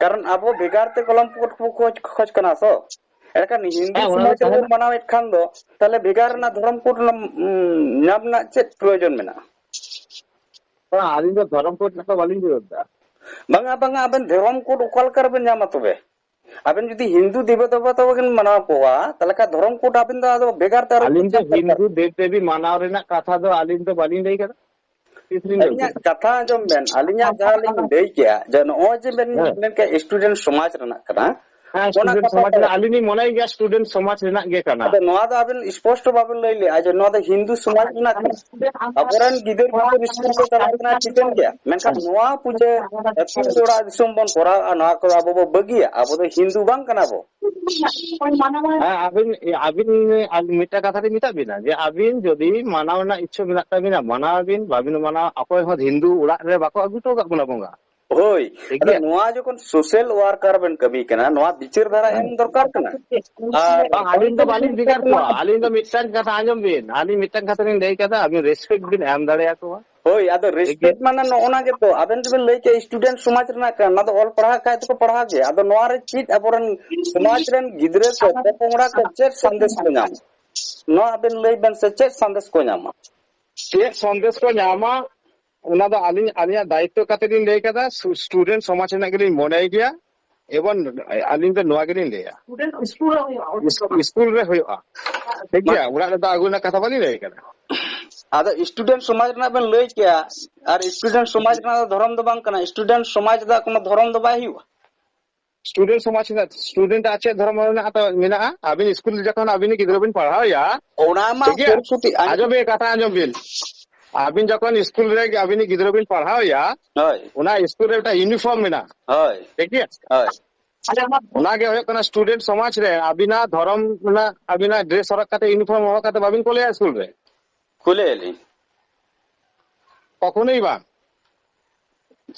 ᱠᱟᱨᱚᱱ ᱟᱵᱚ ᱵᱷᱮᱜᱟᱨ ᱛᱮ ᱠᱚᱞᱚᱢ ᱠᱷᱚᱡ ᱠᱟᱱᱟ ᱛᱚ ᱮᱸᱰᱮᱠᱷᱟᱱ ᱦᱤᱱᱫᱩ হ্যাঁ ওনারা ᱥᱚᱢᱟᱡᱽ তাহলে ᱨᱮᱵᱚᱱ ᱢᱟᱱᱟᱣᱮᱫ ᱠᱷᱟᱱ ᱫᱚ তাহলে ভেগার ᱨᱮᱱᱟᱜ ᱫᱷᱚᱨᱚᱢ কোড ᱧᱟᱢ ᱨᱮᱱᱟᱜ ᱪᱮᱫ ᱯᱨᱚᱭᱳᱡᱚᱱ ᱢᱮᱱᱟᱜᱼᱟ ᱟᱹᱞᱤᱧ ᱫᱚ ᱫᱷᱚᱨᱚᱢ ᱠᱳᱰ ᱞᱮᱠᱟ ᱵᱟᱹᱞᱤᱧ ᱵᱤᱨᱳᱫᱷ ᱵᱟᱝᱟ ᱵᱟᱝᱟ ᱟᱵᱮᱱ ᱫᱷᱚᱨᱚᱢ কোড ᱚᱠᱟ ᱞᱮᱠᱟ ᱨᱮᱵᱮᱱ ᱧᱟᱢᱟ ᱛᱚᱵᱮ ᱟᱵᱮᱱ ᱡᱩᱫᱤ ᱦᱤᱱᱫᱩ ᱫᱮᱵᱚ ᱫᱮᱵᱚᱛᱟ ᱵᱮᱱ ᱢᱟᱱᱟᱣ ᱠᱚᱣᱟ ᱛᱟᱦᱞᱮ ᱠᱷᱟᱱ ᱫᱷᱚᱨᱚᱢ ᱠᱳᱰ ᱟᱵᱮᱱ ᱫᱚ ᱟᱫᱚ ᱵᱷᱮᱜᱟᱨ ᱛᱮ ᱟᱨᱚ ᱟᱹᱞᱤᱧ ᱫᱚ ᱪᱮᱫ ᱫᱚᱨᱠᱟর ᱦᱤᱱᱫᱩ ᱫᱮᱵ ᱫᱮᱵী ᱢᱟᱱᱟᱣ ᱨᱮᱱᱟᱜ ᱠᱟᱛᱷᱟ ᱫᱚ ᱟᱹᱞᱤᱧ ᱫᱚ ᱵᱟᱹᱞᱤᱧ ᱞᱟᱹᱭ ᱠᱟᱫᱟ ᱛᱤᱥ ᱞᱤᱧ ᱞᱟᱹᱭ ᱟᱹᱞᱤᱧᱟᱜ ᱠᱮᱫᱟ ᱠᱟᱛᱷᱟ ᱟᱸᱡᱚᱢ ᱵᱮᱱ ᱟᱹᱞᱤᱧᱟᱜ ᱡᱟᱦᱟᱸ ᱞᱤᱧ ᱞᱟᱹᱭ ᱠᱮᱜᱼᱟ ᱡᱮ ᱱᱚᱜᱼᱚᱭ ᱡᱮ ᱵᱮᱱ ᱦᱮᱸ ᱢᱮᱱ ᱠᱮᱜᱼᱟ ᱥᱴᱩᱰᱮন্ট ᱥᱚᱢᱟᱡᱽ ᱨᱮᱱᱟᱜ ᱠᱟᱱᱟ ᱦᱮᱸ ᱚᱱᱟ ᱥᱴᱩᱰᱮন্ট ᱠᱟᱛᱷᱟ ᱥᱚᱢᱟᱡᱽ ᱫᱚ ᱨᱮᱱᱟᱜ ᱟᱹᱞᱤᱧ ᱞᱤᱧ ᱢᱚᱱᱮᱭ ᱜᱮᱭᱟ ᱥᱴᱩᱰᱮন্ট ᱥᱚᱢᱟᱡᱽ ᱨᱮᱱᱟᱜ ᱜᱮ ᱠᱟᱱᱟ ᱟᱫᱚ ᱱᱚᱣᱟ ᱫᱚ ᱟᱵᱮᱱ ᱥᱯᱚᱥᱴᱚ ᱵᱟᱵᱮᱱ ᱞᱟᱹᱭ ᱞᱮᱜᱼᱟ ᱡᱮ ᱱᱚᱣᱟ ᱫᱚ ᱦᱤᱱᱫᱩ ᱥᱚᱢᱟᱡᱽ ᱨᱮᱱᱟᱜ ᱠᱟᱱᱟ ᱟᱵᱚᱨᱮᱱ ᱜᱤᱫᱟᱹᱨ ᱯᱤᱫᱟᱹᱨ ᱥᱠᱩᱞ ᱠᱚ ᱪᱟᱞᱟᱜ ᱠᱟᱱᱟ ᱴᱷᱤᱠᱟᱹᱱ ᱜᱮᱭᱟ ᱢᱮᱱᱠᱷᱟᱱ ᱱᱚᱣᱟ ᱯᱩᱡᱟᱹ ᱟᱹᱛᱩ ᱚᱲᱟᱜ ᱫᱤᱥᱚᱢ ᱵᱚᱱ ᱠᱚᱨᱟᱣᱟ ᱱᱚᱣᱟ ᱠᱚ ᱟᱵᱚ ᱵᱚ ᱵᱟᱹᱜᱤᱭᱟ ᱟᱵᱚ ᱫᱚ ᱦᱤᱱᱫᱩ ᱵᱟᱝ ᱠᱟᱱᱟ ᱵᱚ হ্যাঁ আবিন মিটা কথা মিটা বিনা যে আবিন যদি মানাও রᱮᱱᱟᱜ ইচ্ছা মেনাᱜ তাবিনা মানাও বিন বাবিন মানাও অকয় হᱚᱸ হিন্দু ওড়াᱜ রে বাকো আগু ᱴᱚ ᱠᱟᱜ ᱵᱚᱱᱟ ᱵᱚᱸᱜᱟ ᱦᱳᱭ ᱴᱷᱤᱠ ᱟᱫᱚ ᱜᱮᱭᱟ ᱱᱚᱣᱟ ᱡᱚᱠᱷᱚᱱ ᱥᱳᱥᱟᱞ ᱳয়াᱨᱠᱟর ᱵᱮᱱ ᱠᱟᱹᱢᱤ ᱠᱟᱱᱟ ᱱᱚᱣᱟ ᱵᱤᱪᱟᱹᱨ ধারা ᱮᱢ ᱫᱚᱨᱠᱟর ᱠᱟᱱᱟ ᱟᱨ bang aling ᱫᱚ ᱵᱟᱹᱞᱤᱧ ᱵᱷᱮᱜᱟᱨ ᱠᱚᱣᱟ ᱟᱹᱞᱤᱧ ᱫᱚ ᱢᱤᱫᱴᱟᱝ ᱠᱟᱛᱷᱟ ᱟᱸᱡᱚᱢ ᱵᱤᱱ ᱟᱹᱞᱤᱧ ᱢᱤᱫᱴᱟᱝ ᱠᱟᱛᱷᱟ ᱞᱤᱧ ᱞᱟᱹᱭ ᱠᱟᱫᱟ ᱟᱹᱵᱤᱱ রেসপেক্ট ᱵᱤᱱ ᱮᱢ ᱫᱟᱲᱮᱭᱟᱠᱚᱣᱟ ᱦᱳᱭ ᱟᱫᱚ ᱴᱷᱤक ᱜᱮᱭᱟ রেসপেক্ট মানে ᱱᱚᱜᱼᱚᱱᱟ ᱜᱮᱛᱚ ᱟᱵᱮᱱ ᱫᱚᱵᱮᱱ ᱞᱟᱹᱭ ᱠᱮᱜᱼᱟ ᱥᱴᱩᱰᱮন্ট ᱥᱚᱢᱟᱡᱽ ᱨᱮᱱᱟᱜ ᱠᱟᱱᱟ ᱚᱱᱟ ᱫᱚ ᱚᱞ ᱯᱟᱲᱦᱟᱜ ᱠᱷᱟᱡ ᱫᱚᱠᱚ ᱯᱟᱲᱦᱟᱜ ᱜᱮᱭᱟ ᱟᱫᱚ ᱱᱚᱣᱟ ᱨᱮ ᱪᱮᱫ ᱟᱵᱚᱨᱮᱱ ᱥᱚᱢᱟᱡᱽ ᱨᱮᱱ ᱜᱤᱫᱽᱨᱟᱹ ᱠᱚ ᱯᱚᱯᱚᱝᱲᱟ ᱠᱚ ᱪᱮᱫ ᱥᱟᱸᱫᱮᱥ ᱠᱚ ᱧᱟᱢᱟ ᱱᱚᱣᱟ ᱟᱵᱮᱱ ᱞᱟᱹᱭ ᱵᱮᱱ ᱥᱮ ᱪᱮᱫ ᱥᱟᱸᱫᱮᱥ ᱠᱚ ᱧᱟᱢᱟ ᱪᱮᱫ ᱥᱚᱱᱫᱮᱥ ᱠᱚ ᱧᱟᱢᱟ ᱚᱱᱟ ᱫᱚ ᱟᱹᱞᱤᱧᱟᱜ ᱫᱟᱭᱤᱛᱛᱚ ᱠᱟᱛᱮ ᱞᱤᱧ ᱞᱟᱹᱭ ᱠᱟᱫᱟ ᱥᱴᱩᱰᱮন্ট ᱥᱚᱢᱟᱡᱽ ᱨᱮᱱᱟᱜ ᱜᱮᱞᱤᱧ ᱢᱚᱱᱮᱭ ᱜᱮᱭᱟ ᱮᱵᱚᱝ ᱟᱹᱞᱤᱧ ᱫᱚ ᱱᱚᱣᱟ ᱜᱮᱞᱤᱧ ᱞᱟᱹᱭᱟ ᱥᱠᱩᱞ ᱨᱮ ᱦᱩᱭᱩᱜᱼᱟ ᱴᱷᱤᱠ ᱜᱮᱭᱟ ᱚᱲᱟᱜ ᱨᱮᱫᱚ ᱟᱹᱜᱩ ᱨᱮᱱᱟᱜ ᱠᱟᱛᱷᱟ ᱵᱟᱹᱞᱤᱧ ᱞᱟᱹᱭ ᱠᱟᱫᱟ ᱟᱫᱚ ᱥᱴᱩᱰᱮন্ট ᱥᱚᱢᱟᱡᱽ ᱨᱮᱱᱟᱜ ᱵᱮᱱ ᱞᱟᱹᱭ ᱠᱮᱭᱟ ᱟᱨ ᱥᱴᱩᱰᱮন্ট ᱥᱚᱢᱟᱡᱽ ᱨᱮᱱᱟᱜ ᱫᱷᱚᱨᱚᱢ ᱫᱚ ᱵᱟᱝ ᱠᱟᱱᱟ ᱥᱴᱩᱰᱮন্ট ᱥᱚᱢᱟᱡᱽ ᱨᱮᱱᱟᱜ কোনো ধর্ম ᱫᱚ ᱵᱟᱭ ᱦᱩᱭᱩᱜᱼᱟ স্টুডেন্ট সমাজ স্টুডেন্ট আছে ধর্ম মেনাᱜᱼᱟ আবিন স্কুল যখন আবিন গিদ্রা বিন পড়াওয়া ᱚᱱᱟ ᱢᱟ ঠিক গিয়া সরস্বতী আজম এই কথা আজম বিন আবিন যখন স্কুল রে আবিন গিদ্রা বিন পড়াওয়া ᱦᱳᱭ ওনা স্কুল রে একটা ইউনিফর্ম মেনা ᱦᱳᱭ ঠিক গিয়া ᱦᱳᱭ ওনাগে ᱦᱩᱭᱩᱜ ᱠᱟᱱᱟ স্টুডেন্ট সমাজ রে আবিনা ধর্ম না আবিনা ড্রেস হরক কাতে ইউনিফর্ম হরক কাতে বাবিন কোলেয়া স্কুল রে খুলে এলি কখনোই বা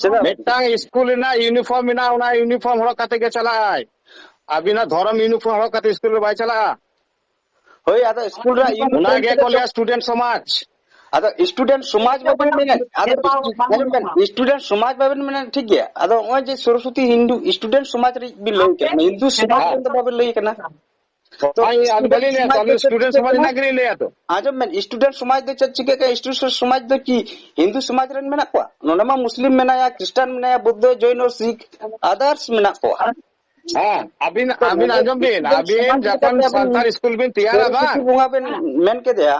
ᱪᱮᱫᱟᱜ মিটাং স্কুল না ইউনিফর্ম মেনা ওনা ইউনিফর্ম হরক কাতে গে চালায় আবিনা ধর্ম ইউনিফর্ম হরক কাতে স্কুল রে বাই চালা ᱦᱳᱭ ᱟᱫᱚ ᱥᱠᱩᱞ ᱨᱮ ᱤᱭᱩᱱᱤফᱚᱨᱢ ওনাগে কোলেয়া স্টুডেন্ট সমাজ ᱟᱫᱚ ᱥᱴᱩᱰᱮন্ট ᱥᱚᱢᱟᱡᱽ ᱵᱟᱵᱮᱱ ᱢᱮᱱᱟ ᱟᱫᱚ ᱥᱴᱩᱰᱮন্ট ᱥᱚᱢᱟᱡᱽ ᱵᱟᱵᱮᱱ ᱢᱮᱱᱟ ᱴᱷᱤᱠ ᱜᱮᱭᱟ ᱟᱫᱚ ᱱᱚᱜᱼᱚᱭ ᱡᱮ ᱥᱚᱨᱚᱥᱚᱛী ᱦᱤᱱᱫᱩ ᱥᱴᱩᱰᱮন্ট ᱥᱚᱢᱟᱡᱽ ᱨᱮ ᱵᱤᱱ ᱞᱟᱹᱭ ᱠᱮᱫᱟ ᱦᱤᱱᱫᱩ ᱥᱚᱢᱟᱡᱽ ᱨᱮ ᱫᱚ ᱵᱟᱵᱮᱱ ᱞᱟᱹᱭ ᱠᱟᱱᱟ आज बोली ले तो स्टूडेंट समाज ना करी ले तो आजम में स्टूडेंट समाज दे चर्च के स्टूडेंट समाज दो की हिंदू समाज रन मेना को नोनमा मुस्लिम मेना या क्रिश्चियन मेना या बुद्ध जैन और सिख अदर्स मेना को हाँ अबिन अबिन आजम बिन अबिन जखन सरकार स्कूल बिन तैयार बा बुंगा बेन मेन के दिया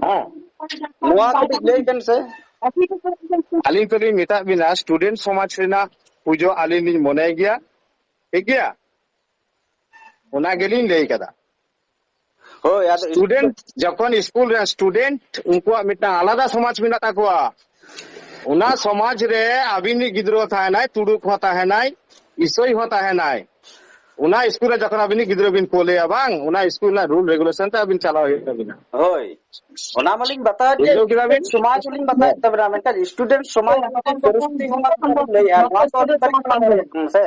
हाँ नोआ के ले बेन से अलिंग तो ली मिता बिना स्टूडेंट समाज रेना पुजो अलिंग लिंग मोने गया ठीक गया उना गेलिंग ले कदा हो यार स्टूडेंट जखन स्कूल रे स्टूडेंट उनको मिटा आलादा समाज मेना ताकुआ उना समाज रे अबिन गिद्रो था है नाय तुडुक होता है नाय इसोई होता है नाय उना स्कूल रे जखन अबिन गिद्रो बिन कोले बांग उना स्कूल ना रूल रेगुलेशन ता अबिन चलाओ हे बिना होय ओना मलिंग बता दे बुझो किरा बिन समाज लिंग बता तब ना मेंटा स्टूडेंट समाज परिस्थिति होना ले यार वा तो तरीका से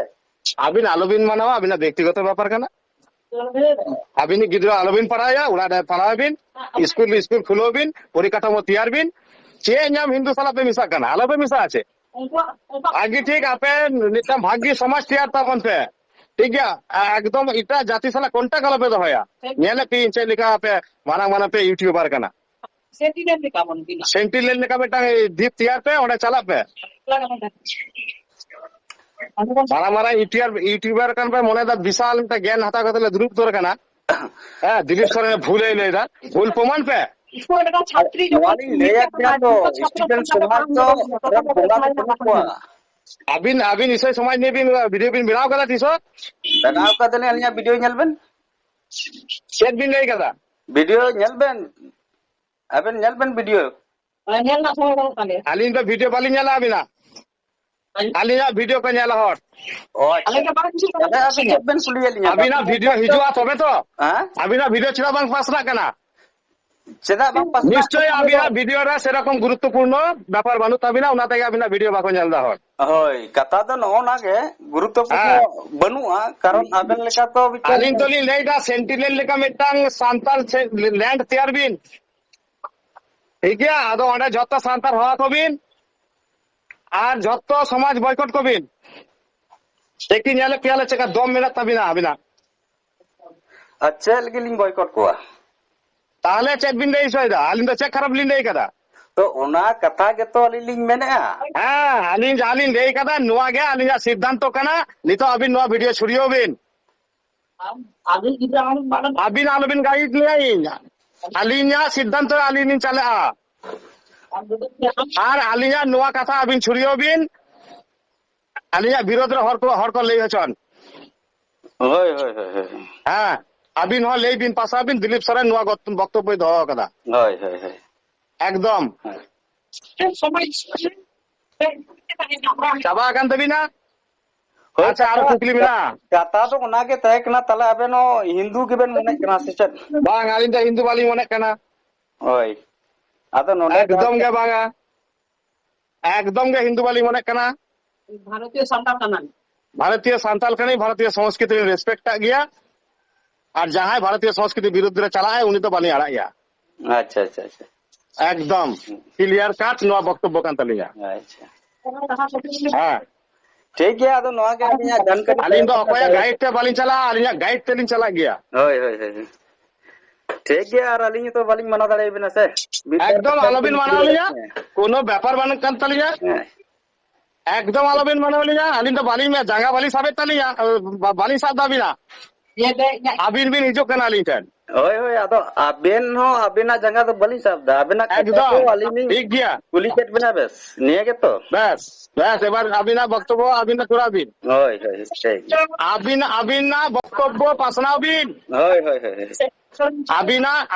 अबिन आलोबिन मानावा अबिन व्यक्तिगत व्यापार करना अबिन गिद्रो आलोबिन पढ़ाया उड़ा दे पढ़ा बिन स्कूल स्कूल खुलो बिन परिकाठामो तैयार बिन चे नाम हिंदू साला पे मिसा करना आलो पे मिसा आछे आगे ठीक आपे नितम भाग्य समाज तैयार ता कोनते ठीक है एकदम इटा जाति साला कोनटा कला पे दोया नेले पी चे लिखा पे माना माना पे यूट्यूबर करना सेंटिनेल लेका बेटा दीप तैयार पे ओडे चला पे मारा मारा यूट्यूबर kan पे मने दा विशाल ता ज्ञान हता कतले द्रुप तोर कना दिलीप सर भूल ले दा भूल प्रमाण पे छात्री वाली ले या तो स्टूडेंट समाज तो बोला को अबिन अबिन इसे समाज ने बिन वीडियो बिन बनाव कला तिसो बनाव का तने अलिया वीडियो नेलबेन सेट बिन ले कदा वीडियो नेलबेन अबेन नेलबेन वीडियो नेल ना समो ताले अलिन तो वीडियो बाली नेला अबिना अलिया वीडियो को नेला हट ओ अच्छा अबेन नेलबेन सुली अलिया अबिना वीडियो हिजुआ तबे तो हां अबिना वीडियो छिड़ा बांग पासना कना चेदा बांग पास निश्चय अबिना वीडियो रा सेरकम गुरुत्वपूर्ण व्यापार बानु तबिना उना तगे अबिना वीडियो बाको नेलदा हट होय कथा तो नोना के गुरुत्वपूर्ण बनुआ कारण अबेन लेका तो अलिन तो लेदा सेंटिनेल लेका मिटांग सांताल लैंड तैयार बिन ठीक है आदो ओंडे जत्तो सांताल हवा को बिन আর যত সমাজ বয়কট করবেন দেখি নেলে পেয়ালে চেকা দম মেলা তাবিনা আবিনা अच्छा लेकिन बॉयकॉट को তাহলে চেক বিন দেই সয়দা আলিন তো চেক খারাপ লিন দেই কাদা तो ओना कथा के तो लिंग में ना হ্যাঁ আলিন দেই কাদা নোয়া গে আলিন সিদ্ধান্ত কানা নিতো আবিন নোয়া ভিডিও ছড়িও বিন आगे किधर हम मालूम আবিন আলবিন গাইড নিয়াইন আলিন সিদ্ধান্ত আলিন চালে আর আলিন নোয়া কথা আবিন ছড়িও বিন আলিন বিরোধ রে হর কর লই হচন होय होय होय হ্যাঁ আবিন হ লই বিন পাসা বিন দিলীপ সরেন নোয়া বক্তব্য দ কাদা होय होय होय একদম समय চাবা কান দেবি না আচ্ছা আর কুকলি বিনা कथा तो ओना के तय कना तले अबेनो हिंदू के बेन मने कना सिस्टम বাং আলিন দা হিন্দু বালি মনে কানা होय आतो नोने একদম গে বাঙা একদম গে হিন্দু বালি মনে কানা भारतीय संतान का नाम ভারতীয় সান্তাল কানি ভারতীয় সংস্কৃতি রেসপেক্ট গিয়া আর যাহাই ভারতীয় সংস্কৃতি বিরুদ্ধে চালায় উনি তো বালি আড়াইয়া अच्छा अच्छा अच्छा একদম ক্লিয়ার কাট নোয়া বক্তব্য কান তালিয়া अच्छा হ্যাঁ ठीक है आतो नोआ के अलिया जानकारी আলিন তো অকয়া গাইড তে বালি চালা আলিয়া গাইড তেলিন চালা গিয়া होय होय होय ठीक है আর আলিয়া তো বালিং মানা দাঁড়াই বিনা সে একদম আলবিন মানালিয়া কোনো ব্যাপার বান কান তালিয়া একদম আলবিন মানালিয়া আলিন তো বালি মে জাঙ্গা বালি সাবে তালিয়া বালি সাব দাবি না ये दे আবিন বিন হিজুক কান আলিন টেন होय होय आतो अबेन हो अबेना जगह तो बलि शब्द अबेना একদম तो अलिनी ঠিক গিয়া कुली केट बिना बस निये के तो ব্যাস ব্যাস এবার আবিনা বক্তব্য আবিনা তোরাবিন होय होय ठीक আবিনা বক্তব্য পাসনাবিন होय होय होय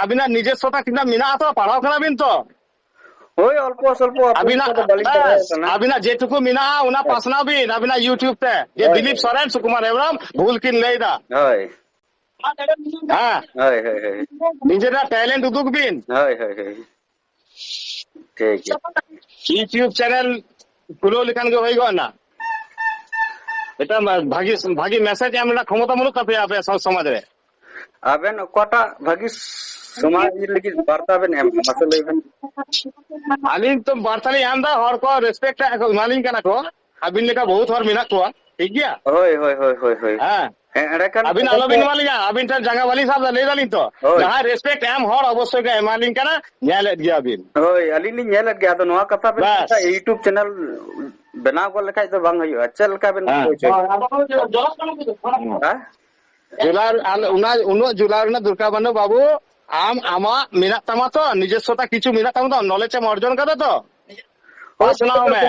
আবিনা নিজস্বতা কিনা মিনা তো পাড়াও খানাবিন তো होय अल्प स्वल्प আবিনা तो बलि ना আবিনা যেটুকু মিনা উনা পাসনাবিন আবিনা ইউটিউব তে যে দিলীপ সরেন সুকুমার এবরাম ভুল কিন লেইদা होय হ্যাঁ होय होय होय নিজেরা ট্যালেন্ট উদুকবিন होय होय होय ठीक है ইউটিউব চ্যানেল খুলো লিখান গে হইগ না এটা ভাগি ভাগি মেসেজ আমরা ক্ষমতামূলক কাপে আপে সমাজ রে अबेन कोटा भगी समाज लेकिन वार्ता बेन हम मसले बेन আলিন তো বার্তালি আমদা হর কো রেসপেক্ট মালিন কানা কো আবিন লেকা বহুত হর মিনা কো ঠিক গিয়া होय होय होय होय होय হ্যাঁ एंडे अबिन आलोबिन वालिया अबिन ठान जंगा वाली साहब ले दालिन तो होय। जहां रेस्पेक्ट एम हर अवश्य के एमालिन कना नेलेत गया अबिन होय अलिनी नेलत गया तो नोआ कथा बे बस। यूट्यूब चैनल बनाव को लेखाय तो बांग हुआ चल का बेन हाँ। कोई জলাস কেন দিতে हां जुलार उना उनो जुलार ना दुर्गा बनो बाबू आम आमा मिना तमा तो निजस्वता किछु मिना तमा तो नॉलेज एम अर्जन कदा तो पासनाव में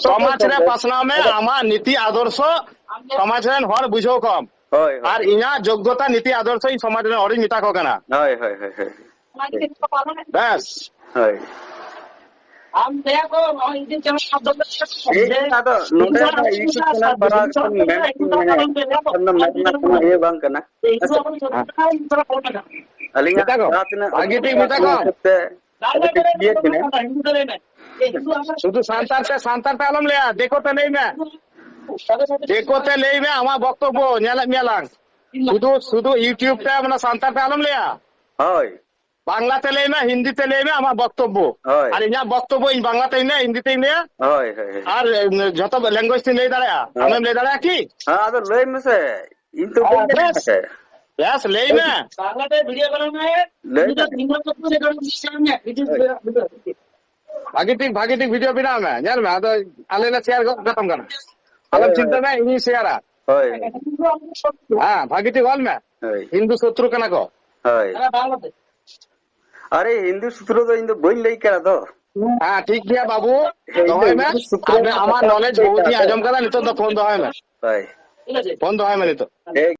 समाज रे पासनाव में आमा नीति आदर्श समाज रे हर बुझो कम होय और इना योग्यता नीति आदर्श ई समाज रे हर मिता को कना होय होय होय बस होय हम दया को इंडियन चैनल शब्द ये आदो नोडे यूट्यूब चैनल बना कर मैं ये बांग करना अलिंगा मिता को आगे ठीक मिता को শুধু সান্তার তে আলম লিয়া দেখো তে নেই মে দেখো তে নেই মে আমার বক্তব্য নেলা মেলাং শুধু শুধু ইউটিউব তে মানে সান্তার তে আলম লিয়া होय বাংলাতে নেই মে হিন্দিতে নেই মে আমার বক্তব্য হয়। আর ইয়া বক্তব্য ইন বাংলাতেই নে হিন্দিতেই নে होय होय আর যত ল্যাঙ্গুয়েজ তে নেই দাঁড়া আমি নেই দাঁড়া কি हां आदो लय में से इन तो बस। ব্যাস লেই মে बांग्लादेश वीडियो बनाना है ले। निम्न तत्व से कर सामने वीडियो ভাগিটিক ভিডিও বিনা মে জান মে আদো আলেলা শেয়ার খতম কর আলম চিন্তা মে ইনি শেয়ার होय হ্যাঁ ভাগিটিক হল মে होय হিন্দু শত্রু কেনা কো होय बांग्लादेश अरे हिंदू सूत्र तो इन तो बोल लई करा तो हाँ ठीक है बाबू दहाय में हमार नॉलेज बहुत ही आजम करा नहीं तो फोन दहाय में होय ठीक है फोन दहाय में नहीं तो एक